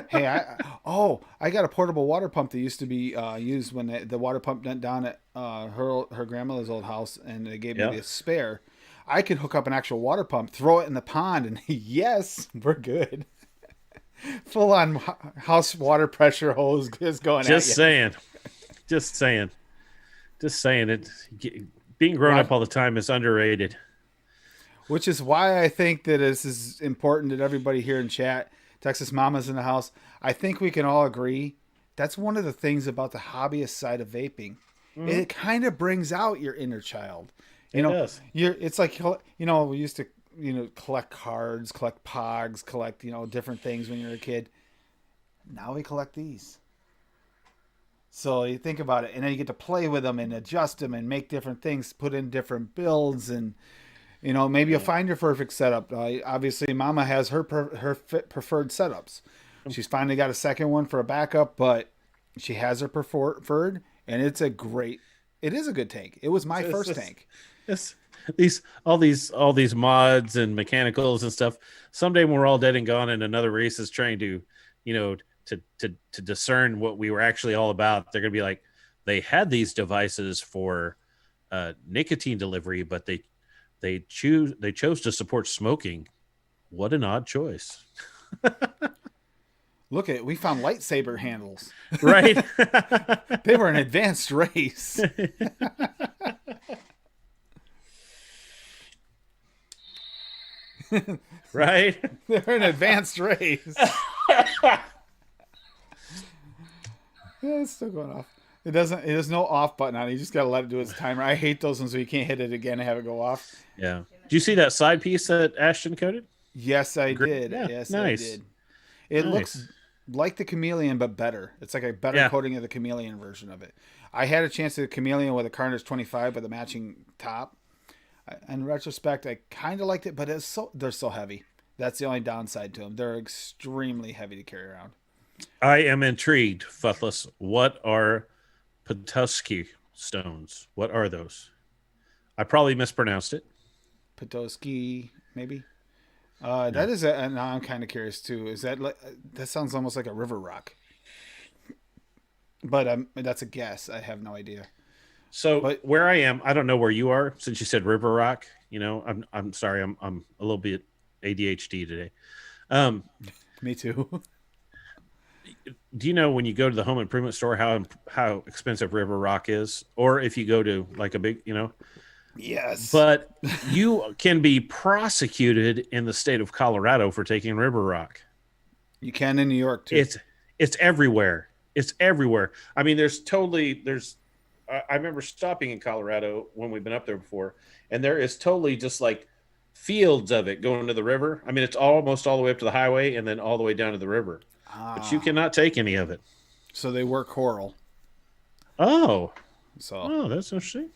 Hey, I got a portable water pump that used to be used when the water pump went down at her grandmother's old house, and they gave me Yeah. the spare. I could hook up an actual water pump, throw it in the pond, and yes, we're good. Full on house water pressure hose is going at Just you. saying. Just saying. Just saying it. Being grown up Right. all the time is underrated. Which is why I think that this is important that everybody here in chat, Texas Mamas in the house, I think we can all agree that's one of the things about the hobbyist side of vaping. Mhm. It kind of brings out your inner child. You It know, does. it's like we used to collect cards, collect pogs, collect different things when you're a kid. Now we collect these. So you think about it, and then you get to play with them and adjust them and make different things, put in different builds, and maybe you'll Yeah. find your perfect setup. Obviously, Mama has her preferred setups. She's finally got a second one for a backup, but she has her preferred, and it is a good tank. It was my It's, first it's, tank. it's, all these mods and mechanicals and stuff. Someday when we're all dead and gone and another race is trying to, you know, to discern what we were actually all about, they're gonna be like, they had these devices for nicotine delivery, but they chose to support smoking. What an odd choice. Look at we found lightsaber handles. Right. They were an advanced race. Right. They're an advanced race. Yeah, it's still going off. It doesn't. There's no off button on it. You just gotta let it do its timer. I hate those ones where you can't hit it again and have it go off. Yeah. Do you see that side piece that Ashton coded? Yes, I Great. did. Yeah. Yes, I Nice. did. It looks Nice. like the chameleon, but better. It's like a better Yeah. coating of the chameleon version of it. I had a chance to the chameleon with a Carnage 25 with a matching top. In retrospect, I kind of liked it, but they're so heavy. That's the only downside to them. They're extremely heavy to carry around. I am intrigued, Futhless. What are Petoskey stones? What are those? I probably mispronounced it. Petoskey, maybe. Yeah. That is a. And I'm kind of curious too. Is that that sounds almost like a river rock? But that's a guess. I have no idea. So But where I am, I don't know where you are. Since you said River Rock, I'm sorry, I'm a little bit ADHD today. Um, me too. do you know when you go to the home improvement store how expensive River Rock is, or if you go to like a big, Yes. but you can be prosecuted in the state of Colorado for taking River Rock. You can in New York too. It's everywhere. It's everywhere. I mean, there's. I remember stopping in Colorado when we've been up there before, and there is totally just like fields of it going to the river. I mean, it's almost all the way up to the highway and then all the way down to the river, but you Ah, cannot take any of it. so they work coral. Oh, So oh, that's interesting.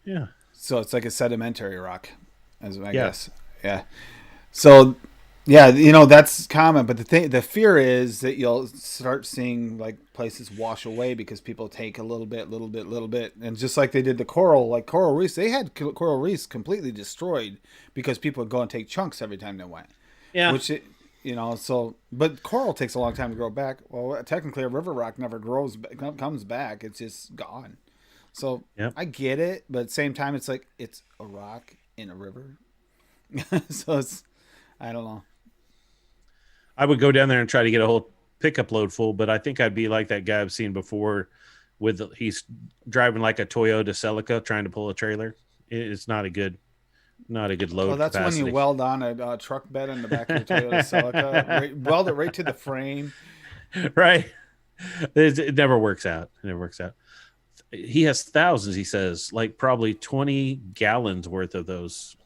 Yeah, so it's like a sedimentary rock, as I yeah, guess. Yeah. So yeah, that's common, but the fear is that you'll start seeing like places wash away because people take a little bit, and just like they did the coral, like coral reefs, they had coral reefs completely destroyed because people would go and take chunks every time they went, yeah, which so but coral takes a long time to grow back. Well, technically, a river rock never comes back; it's just gone. So yeah. I get it, but at the same time, it's like it's a rock in a river, so it's I don't know. I would go down there and try to get a whole pickup load full, but I think I'd be like that guy I've seen before. He's driving like a Toyota Celica trying to pull a trailer. It's not a good Oh, load that's when you capacity. weld on a truck bed in the back of your Toyota Celica. Weld it right to the frame. Right? It never works out. It never works out. He has thousands. He says like probably 20 gallons worth of those.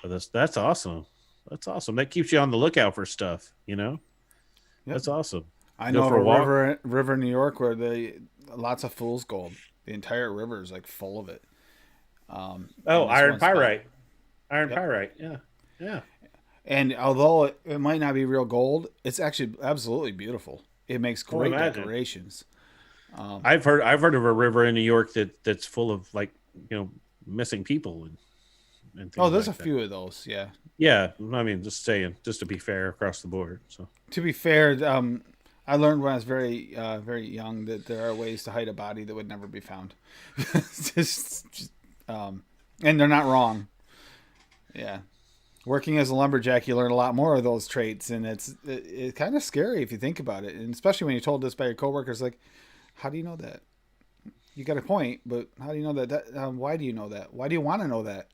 Of this. That's awesome. That's awesome. That keeps you on the lookout for stuff. Yep. That's awesome. I Go know of for a a walk. river in New York where lots of fool's gold. The entire river is like full of it. Oh, In this iron one spot. pyrite. Iron Yep. pyrite. Yeah. Yeah. And although it might not be real gold, it's actually absolutely beautiful. It makes Well, great imagine. decorations. I've heard of a river in New York that's full of like missing people and Oh, things there's a like that. few of those. Yeah. Yeah, I mean, just saying, just to be fair across the board. So To be fair, I learned when I was very young that there are ways to hide a body that would never be found. just, and they're not wrong. Yeah, working as a lumberjack, you learn a lot more of those traits, and it's kind of scary if you think about it, and especially when you're told this by your coworkers. Like, how do you know that? You got a point, but how do you know that? Why do you know that? Why do you want to know that?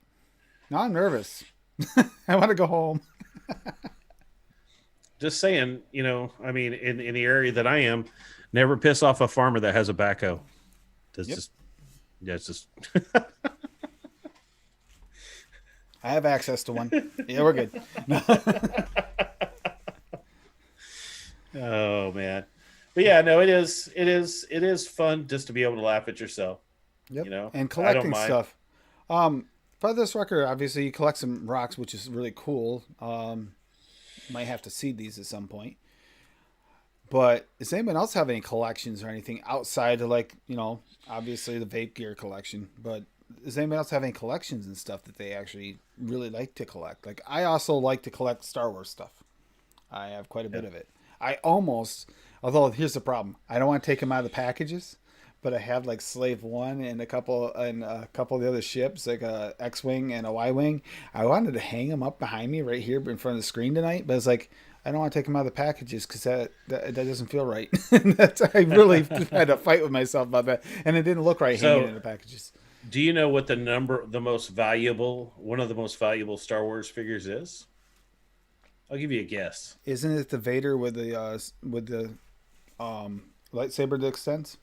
Now I'm nervous. I want to go home. just saying, I mean, in the area that I am, never piss off a farmer that has a backhoe. That's Yep, just yeah, it's just I have access to one. Yeah, we're good. oh man. But yeah, no, it is fun just to be able to laugh at yourself. Yep, and I don't collecting mind. stuff. For this record, obviously you collect some rocks, which is really cool. Might have to seed these at some point. But does anyone else have any collections or anything outside of like obviously the vape gear collection? But does anyone else have any collections and stuff that they actually really like to collect? Like I also like to collect Star Wars stuff. I have quite a Yeah. bit of it. I almost, although here's the problem, I don't want to take them out of the packages, but I have like Slave One and a couple of the other ships, like a X-wing and a Y-wing. I wanted to hang them up behind me right here in front of the screen tonight, but it's like I don't want to take them out of the packages because that doesn't feel right. I really had to fight with myself about that, and it didn't look right hanging in So, the packages. do you know what one of the most valuable Star Wars figures is? I'll give you a guess. Isn't it the Vader with the lightsaber that extends?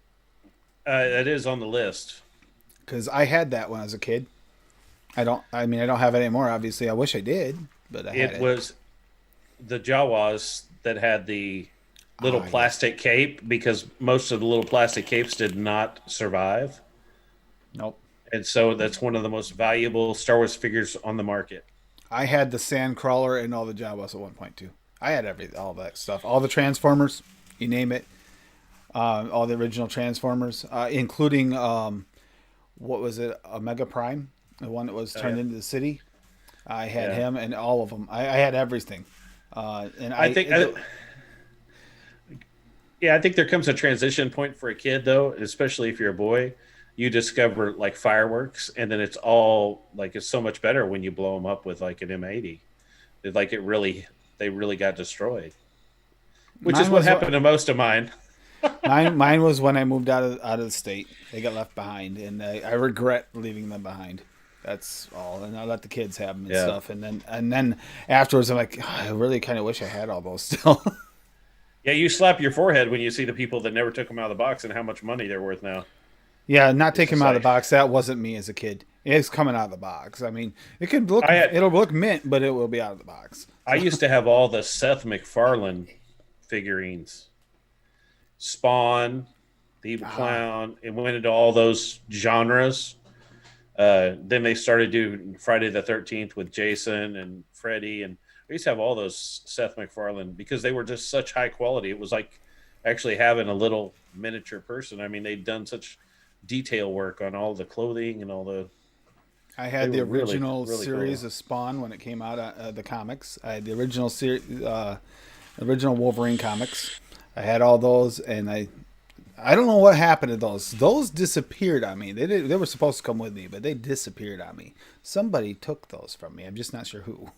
It is on the list. Because I had that when I was a kid. I don't. I mean, I don't have it anymore. Obviously, I wish I did, but I had It it. was the Jawas that had the little Ah, yes. plastic cape because most of the little plastic capes did not survive. Nope. And so that's one of the most valuable Star Wars figures on the market. I had the Sandcrawler and all the Jawas at one point too. I had all that stuff, all the Transformers, you name it, all the original Transformers, including what was it, Omega Prime, the one that was Oh turned yeah. into the city. I had Yeah. him and all of them. I had everything, and I think yeah, I think there comes a transition point for a kid though, especially if you're a boy. you discover like fireworks, and then it's all like it's so much better when you blow them up with like an M80. Like it really, they really got destroyed, which is Mine what was happened to most of mine. mine was when I moved out of the state. They got left behind, and I regret leaving them behind. That's all, and I let the kids have them and Yeah, stuff. And then afterwards, I'm like, "Oh, I really kind of wish I had all those still." yeah. You slap your forehead when you see the people that never took them out of the box and how much money they're worth now. Yeah, not It's taking just them out of the like box. That wasn't me as a kid. It's coming out of the box. I mean, I had. it'll look mint, but it will be out of the box. I So used to have all the Seth MacFarlane figurines, Spawn, the Evil ah, Clown. It went into all those genres. Then they started doing Friday the 13th with Jason and Freddy, and we used to have all those Seth MacFarlane because they were just such high quality. It was like actually having a little miniature person. I mean, they'd done such detail work on all the clothing and all the. I They had the were really original really series cool. of Spawn when it came out, the comics. I had the original Wolverine comics. I had all those, and I don't know what happened to those. Those disappeared on me. They were supposed to come with me, but they disappeared on me. Somebody took those from me. I'm just not sure who,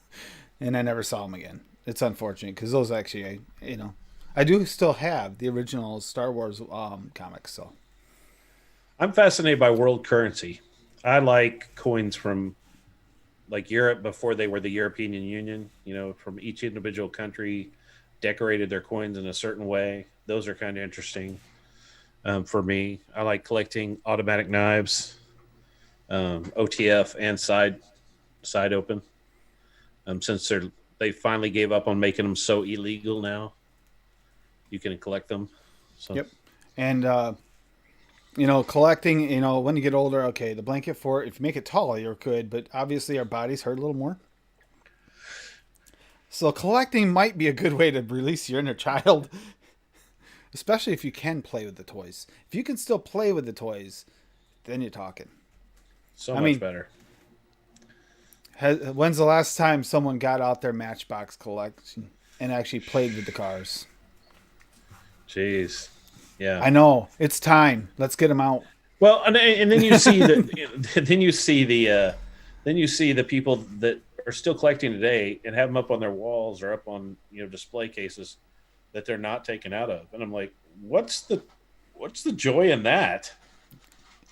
and I never saw them again. It's unfortunate because those actually, I do still have the original Star Wars comics. So I'm fascinated by world currency. I like coins from like Europe before they were the European Union. You know, from each individual country decorated their coins in a certain way. Those are kind of interesting for me. I like collecting automatic knives, OTF, and side open. Since they finally gave up on making them so illegal now, you can collect them. So yep, and collecting. When you get older, okay, the blanket fort. If you make it taller, you're good, but obviously our bodies hurt a little more. So collecting might be a good way to release your inner child, especially if you can play with the toys. If you can still play with the toys, then you're talking. so I much mean, better. when's the last time someone got out their Matchbox collection and actually played with the cars? Jeez, yeah. I know it's time. Let's get them out. Well, and then you see then you see then you see the people that are still collecting today and have them up on their walls or up on display cases that they're not taken out of, and I'm like, what's the joy in that?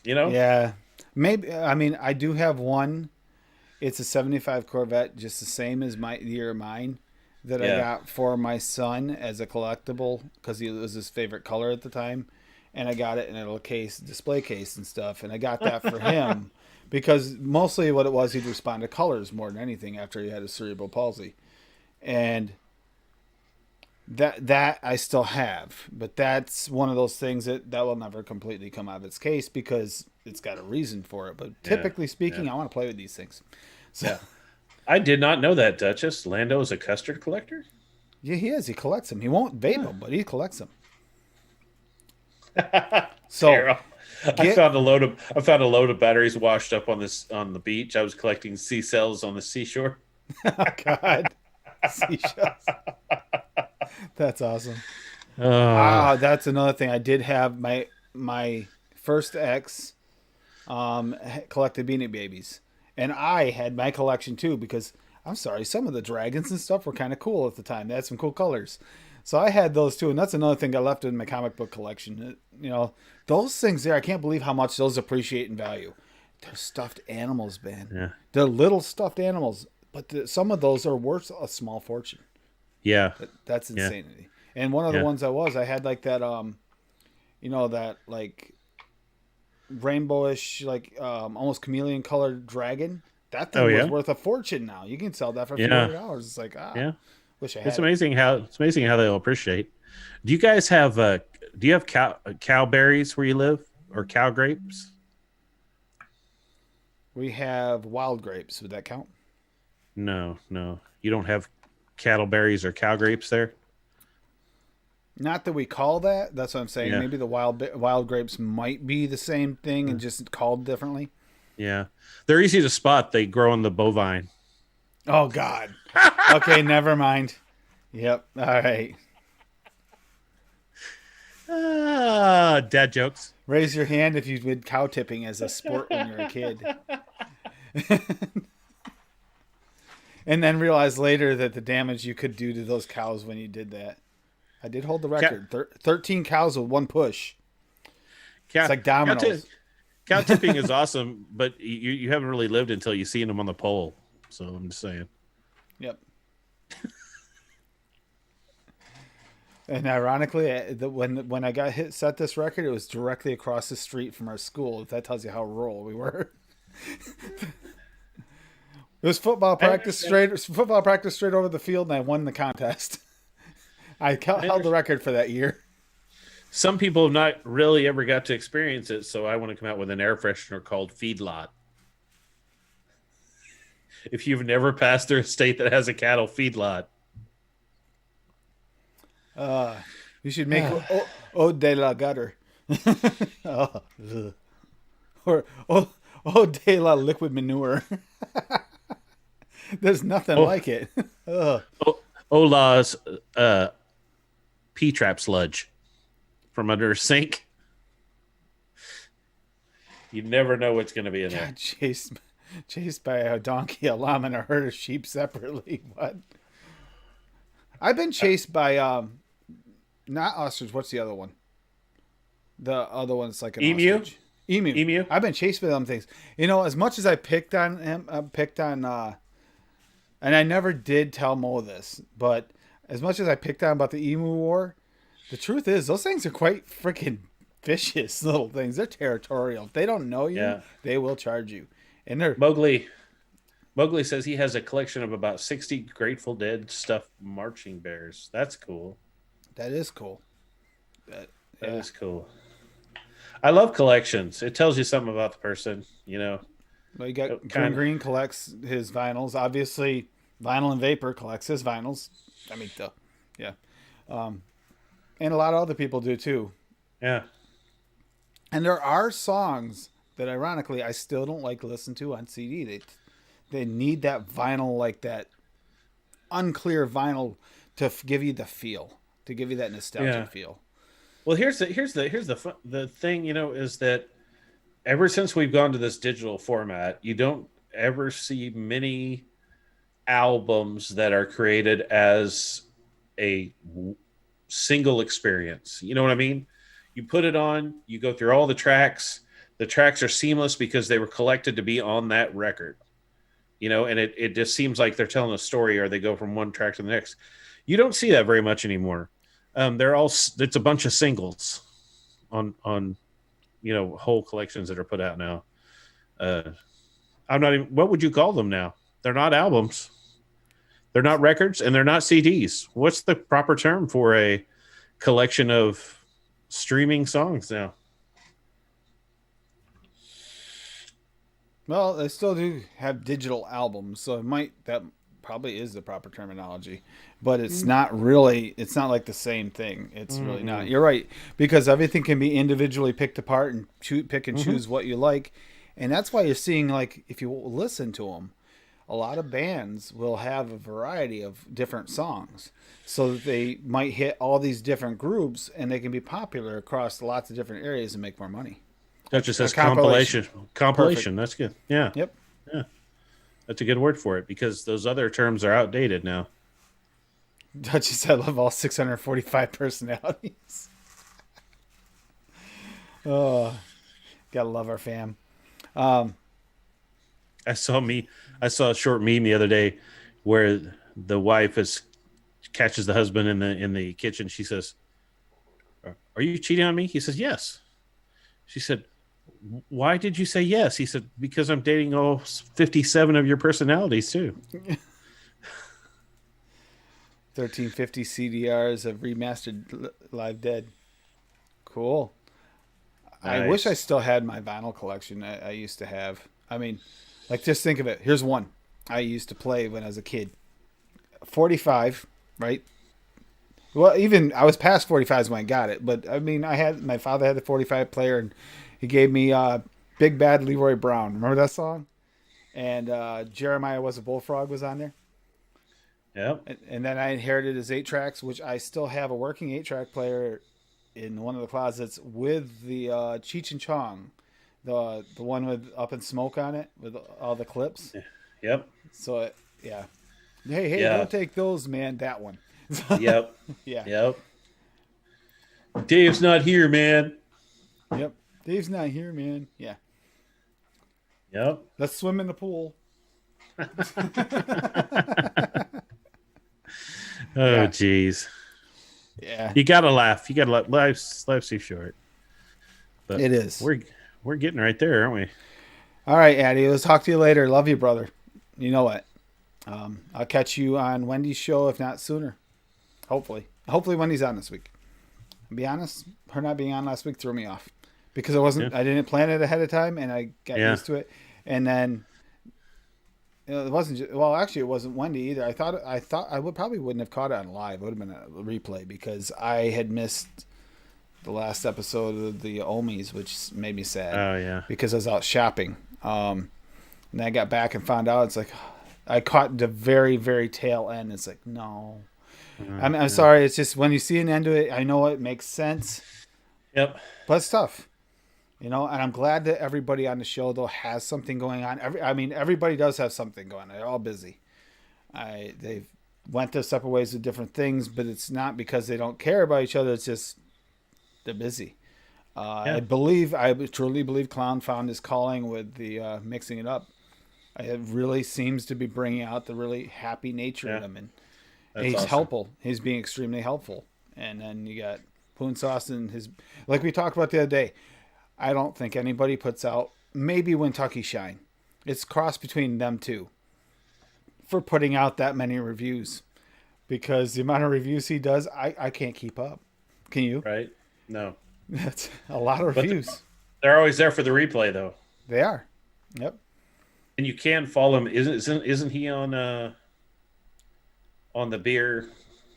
You know? Yeah, maybe. I mean, I do have one. It's a '75 Corvette, just the same as my year of mine, that I Yeah. got for my son as a collectible because it was his favorite color at the time, and I got it in a little case, display case and stuff, and I got that for him because mostly what it was, he'd respond to colors more than anything after he had a cerebral palsy, and that I still have, but that's one of those things that will never completely come out of its case because it's got a reason for it. But Yeah. typically Yeah. speaking, I want to play with these things. So Yeah. I did not know that, Duchess. Lando is a custard collector? yeah, he is. He collects them. He won't vape Huh. them, but he collects them. So Terrible. get I found a load of batteries washed up on the beach. I was collecting seashells on the seashore. oh God, seashells. That's awesome. Uh, Ah, that's another thing. I did have my first ex collected Beanie Babies, and I had my collection too because I'm sorry, some of the dragons and stuff were kind of cool at the time. They had some cool colors, so I had those too, and that's another thing I left in my comic book collection. Those things there, I can't believe how much those appreciate in value. They're stuffed animals, man. yeah. They're little stuffed animals, but some of those are worth a small fortune. Yeah. That's Yeah. insanity. And one of the Yeah. ones I had like that that like rainbowish like almost chameleon colored dragon. That Oh thing was yeah. worth a fortune now. You can sell that for a few Yeah. $100. It's like, Yeah. wish I It's had it. amazing how they'll appreciate. Do you guys have do you have cow berries where you live or cow grapes? We have wild grapes. Would that count? No, no. You don't have cattle berries or cow grapes there? Not that we call that. That's what I'm saying. Yeah. Maybe the wild grapes might be the same thing and just called differently. Yeah. They're easy to spot. They grow on the bovine. Oh God. Okay, never mind. Yep. All right. Ah, dad jokes. Raise your hand if you did cow tipping as a sport when you were a kid. And then realize later that the damage you could do to those cows when you did that. I did hold the Cow, record. 13 cows with one push. It's cow, like cow, dominoes. cow tipping is awesome, but you haven't really lived until you've seen them on the pole. So I'm just saying. Yep. And ironically, when I got set this record, it was directly across the street from our school. If that tells you how rural we were. It was football practice straight over the field, and I won the contest. I held the record for that year. Some people have not really ever got to experience it, so I want to come out with an air freshener called Feedlot. If you've never passed through a state that has a cattle feedlot, You should make Eau de la Gutter. Oh, or Eau de la Liquid Manure. There's nothing oh, like it. Ugh. Ola's P-trap sludge from under a sink. You never know what's going to be in there. God, chased by a donkey, a llama, and a herd of sheep separately. What? I've been chased by not ostrich. What's the other one? The other one's like an Emu? ostrich. Emu. Emu? I've been chased by them things. You know, as much as I picked on him, and I never did tell Mo this, but as much as I picked on about the emu war, the truth is those things are quite freaking vicious little things. They're territorial. If they don't know you, Yeah. they will charge you. And they're Mowgli says he has a collection of about 60 Grateful Dead stuffed marching bears. That's cool. that is cool. That is cool. I love collections. It tells you something about the person, you know. Well, you got Kind Green of- Green collects his vinyls. Obviously, Vinyl and Vapor collects his vinyls. I mean, yeah. And a lot of other people do too. Yeah. And there are songs that, ironically, I still don't like to listen to on CD. They need that vinyl, like that unclear vinyl, to give you the feel, to give you that nostalgic Yeah. feel. Well, here's the thing, you know, is that ever since we've gone to this digital format, you don't ever see many albums that are created as a single experience. You know what I mean? You put it on, you go through all the tracks. The tracks are seamless because they were collected to be on that record. You know, and it just seems like they're telling a story, or they go from one track to the next. You don't see that very much anymore. It's a bunch of singles on you know, whole collections that are put out now. I'm not even, what would you call them now? They're not albums. They're not records, and they're not CDs. What's the proper term for a collection of streaming songs now? Well, they still do have digital albums, so that probably is the proper terminology, but it's not really. It's not like the same thing. It's really not. You're right, because everything can be individually picked apart and pick and choose what you like, and that's why you're seeing, like, if you listen to them, a lot of bands will have a variety of different songs, so that they might hit all these different groups, and they can be popular across lots of different areas and make more money. That just says compilation. Compilation. That's good. Yeah. Yep. Yeah. That's a good word for it, because those other terms are outdated now. Duchess, I love all 645 personalities. Oh, gotta love our fam. I saw a short meme the other day where the wife catches the husband in the kitchen. She says, "Are you cheating on me?" He says, "Yes." She said, "Why did you say yes?" He said, "Because I'm dating all 57 of your personalities too." 1350 CDRs of remastered Live Dead. Cool. I wish I still had my vinyl collection I used to have. I mean, like, just think of it. Here's one I used to play when I was a kid. 45, right? Well, even I was past 45s when I got it, but I mean, my father had the 45 player, and he gave me Big Bad Leroy Brown. Remember that song? And Jeremiah Was a Bullfrog was on there. Yep. And then I inherited his 8 tracks, which I still have a working 8-track player in one of the closets with the Cheech and Chong, the one with Up in Smoke on it with all the clips. Yep. So yeah, hey, Yeah. don't take those, man. That one. Yep. Yeah. Yep. Dave's not here, man. Yep. Dave's not here, man. Yeah. Yep. Let's swim in the pool. Oh, Yeah. geez. Yeah. You gotta laugh. You gotta laugh. Life's too short. But It is. we're getting right there, aren't we? All right, Addie. Let's talk to you later. Love you, brother. You know what? I'll catch you on Wendy's show, if not sooner. Hopefully Wendy's on this week. To be honest, her not being on last week threw me off because Yeah. I didn't plan it ahead of time, and I got Yeah. used to it. And then it wasn't actually it wasn't Wendy either. I thought wouldn't have caught it on live. It would have been a replay because I had missed the last episode of the Omies, which made me sad. Oh yeah. Because I was out shopping. And I got back and found out it's like I caught the very, very tail end. It's like, no. I'm sorry. It's just when you see an end to it, I know it makes sense, Yep. but it's tough. And I'm glad that everybody on the show, though, has something going on. Everybody does have something going on. They're all busy. They've went their separate ways with different things, but it's not because they don't care about each other. It's just they're busy. Yeah. I truly believe Clown found his calling with the mixing it up. It really seems to be bringing out the really happy nature in him, and he's awesome. helpful. He's being extremely helpful. And then you got Poon Sauce and his, like we talked about the other day. I don't think anybody puts out, maybe Kentucky Shine. It's cross between them two for putting out that many reviews, because the amount of reviews he does, I can't keep up. Can you? Right? No. That's a lot of reviews. They're always there for the replay, though. They are. Yep. And you can follow him. Isn't he on the beer?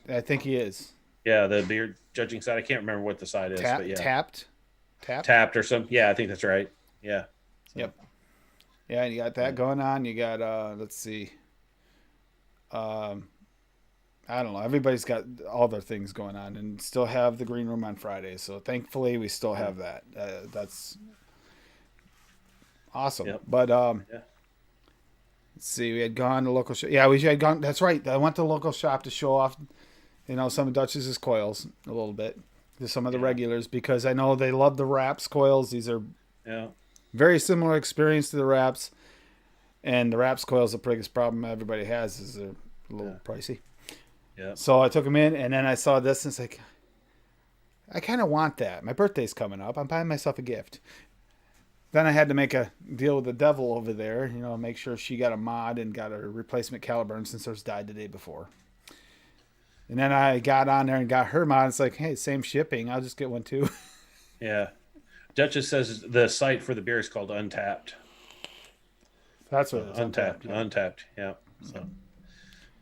I think he is. Yeah, the beer judging side. I can't remember what the side is, but yeah, Tapped or something. Yeah, I think that's right. Yeah. So. Yep. Yeah, you got that going on. You got let's see. I don't know. Everybody's got all their things going on, and still have the green room on Friday. So thankfully, we still have that. That's awesome. Yep. But Yeah. let's see. We had gone to local shop. Yeah, we had gone. That's right. I went to the local shop to show off, some of Dutch's coils a little bit to some of the regulars, because I know they love the wraps coils. These are very similar experience to the wraps, and the wraps coils. The biggest problem everybody has is they're a little pricey. Yeah. So I took them in, and then I saw this, and it's like, I kind of want that. My birthday's coming up. I'm buying myself a gift. Then I had to make a deal with the devil over there, make sure she got a mod and got a replacement Caliburn since hers died the day before. And then I got on there and got her mod. It's like, hey, same shipping. I'll just get one too. Yeah. Duchess says the site for the beer is called Untapped. That's what it is. Untapped. Untapped. Yeah. So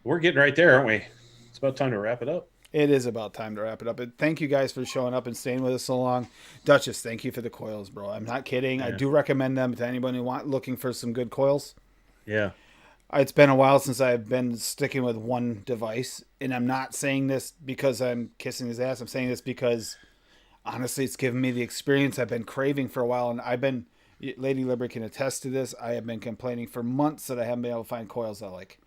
we're getting right there, aren't we? It's about time to wrap it up. It is about time to wrap it up. And thank you guys for showing up and staying with us so long. Duchess, thank you for the coils, bro. I'm not kidding. Yeah. I do recommend them to anybody looking for some good coils. Yeah. It's been a while since I've been sticking with one device. And I'm not saying this because I'm kissing his ass. I'm saying this because, honestly, it's given me the experience I've been craving for a while. And Lady Liberty can attest to this. I have been complaining for months that I haven't been able to find coils I like.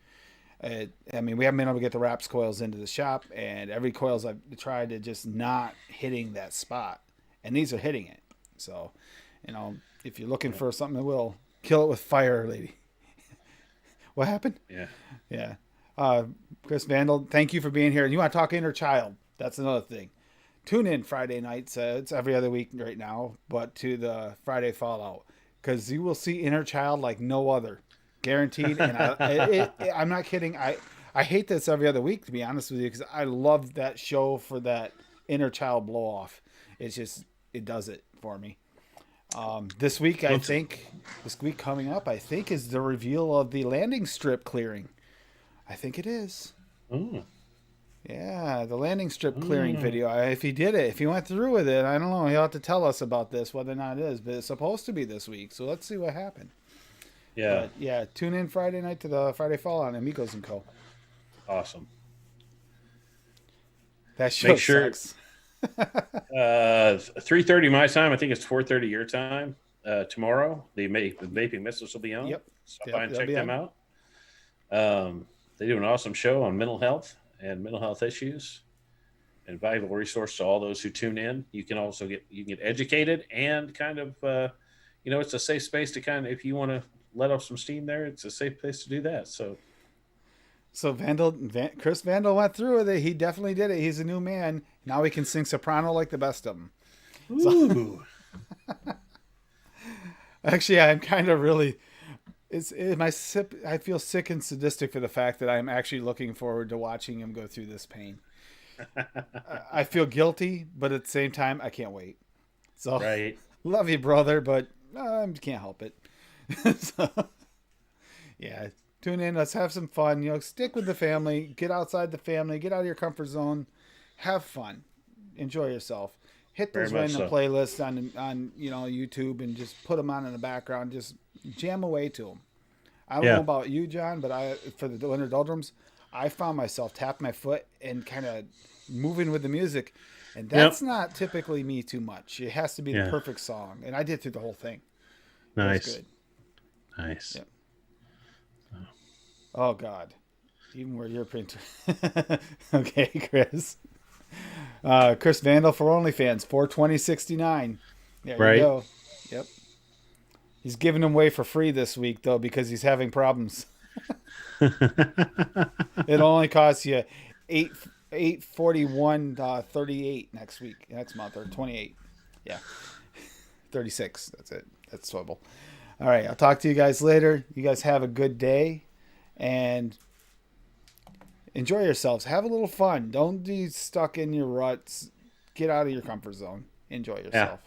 We haven't been able to get the wraps coils into the shop, and every coils I've tried to just not hitting that spot, and these are hitting it. So, if you're looking for something that will kill it with fire, lady. What happened? Yeah. Chris Vandal, thank you for being here. And you want to talk inner child? That's another thing. Tune in Friday nights. It's every other week right now, but to the Friday Fallout, because you will see inner child like no other. Guaranteed. And I'm not kidding. I hate this every other week, to be honest with you, because I love that show for that inner child blow off. It's just, it does it for me. This week coming up, I think, is the reveal of the landing strip clearing. I think it is. Oh. Yeah, the landing strip clearing video. If he did it, if he went through with it, I don't know. He'll have to tell us about this, whether or not it is. But it's supposed to be this week, so let's see what happened. Yeah. But yeah, tune in Friday night to the Friday Fallout on Amigos & Co. Awesome. That show Make sure, sucks. 3:30 my time. I think it's 4:30 your time. Tomorrow, the vaping missiles will be on. Yep. Stop by Yep. and They'll check be them on. out. They do an awesome show on mental health and mental health issues, and valuable resource to all those who tune in. You can get educated and kind of it's a safe space to kind of, if you want to let off some steam there, it's a safe place to do that. So So Chris Vandal went through with it. He definitely did it. He's a new man. Now he can sing soprano like the best of them. So ooh, actually, I'm kind of really. I feel sick and sadistic for the fact that I'm actually looking forward to watching him go through this pain. I feel guilty, but at the same time, I can't wait. So, right, love you, brother, but I can't help it. So, yeah, tune in. Let's have some fun. Stick with the family. Get outside the family. Get out of your comfort zone. Have fun. Enjoy yourself. Hit very those much random so. playlists on YouTube and just put them on in the background. Just jam away to them. I don't know Yeah, about you, John, but for the winter doldrums, I found myself tapping my foot and kind of moving with the music, and yep, that's not typically me too much. It has to be the yeah, perfect song, and I did through the whole thing. It was nice, good. nice. Yeah. Oh God, even where your printer. Okay, Chris. Chris Vandal for OnlyFans 42069. There you Right. go. Yep. He's giving them away for free this week though because he's having problems. It only costs you eight 841 38 next month or 28. Yeah, 36. That's it. That's swivel. All right, I'll talk to you guys later. You guys have a good day and enjoy yourselves. Have a little fun. Don't be stuck in your ruts. Get out of your comfort zone. Enjoy Yeah. yourself.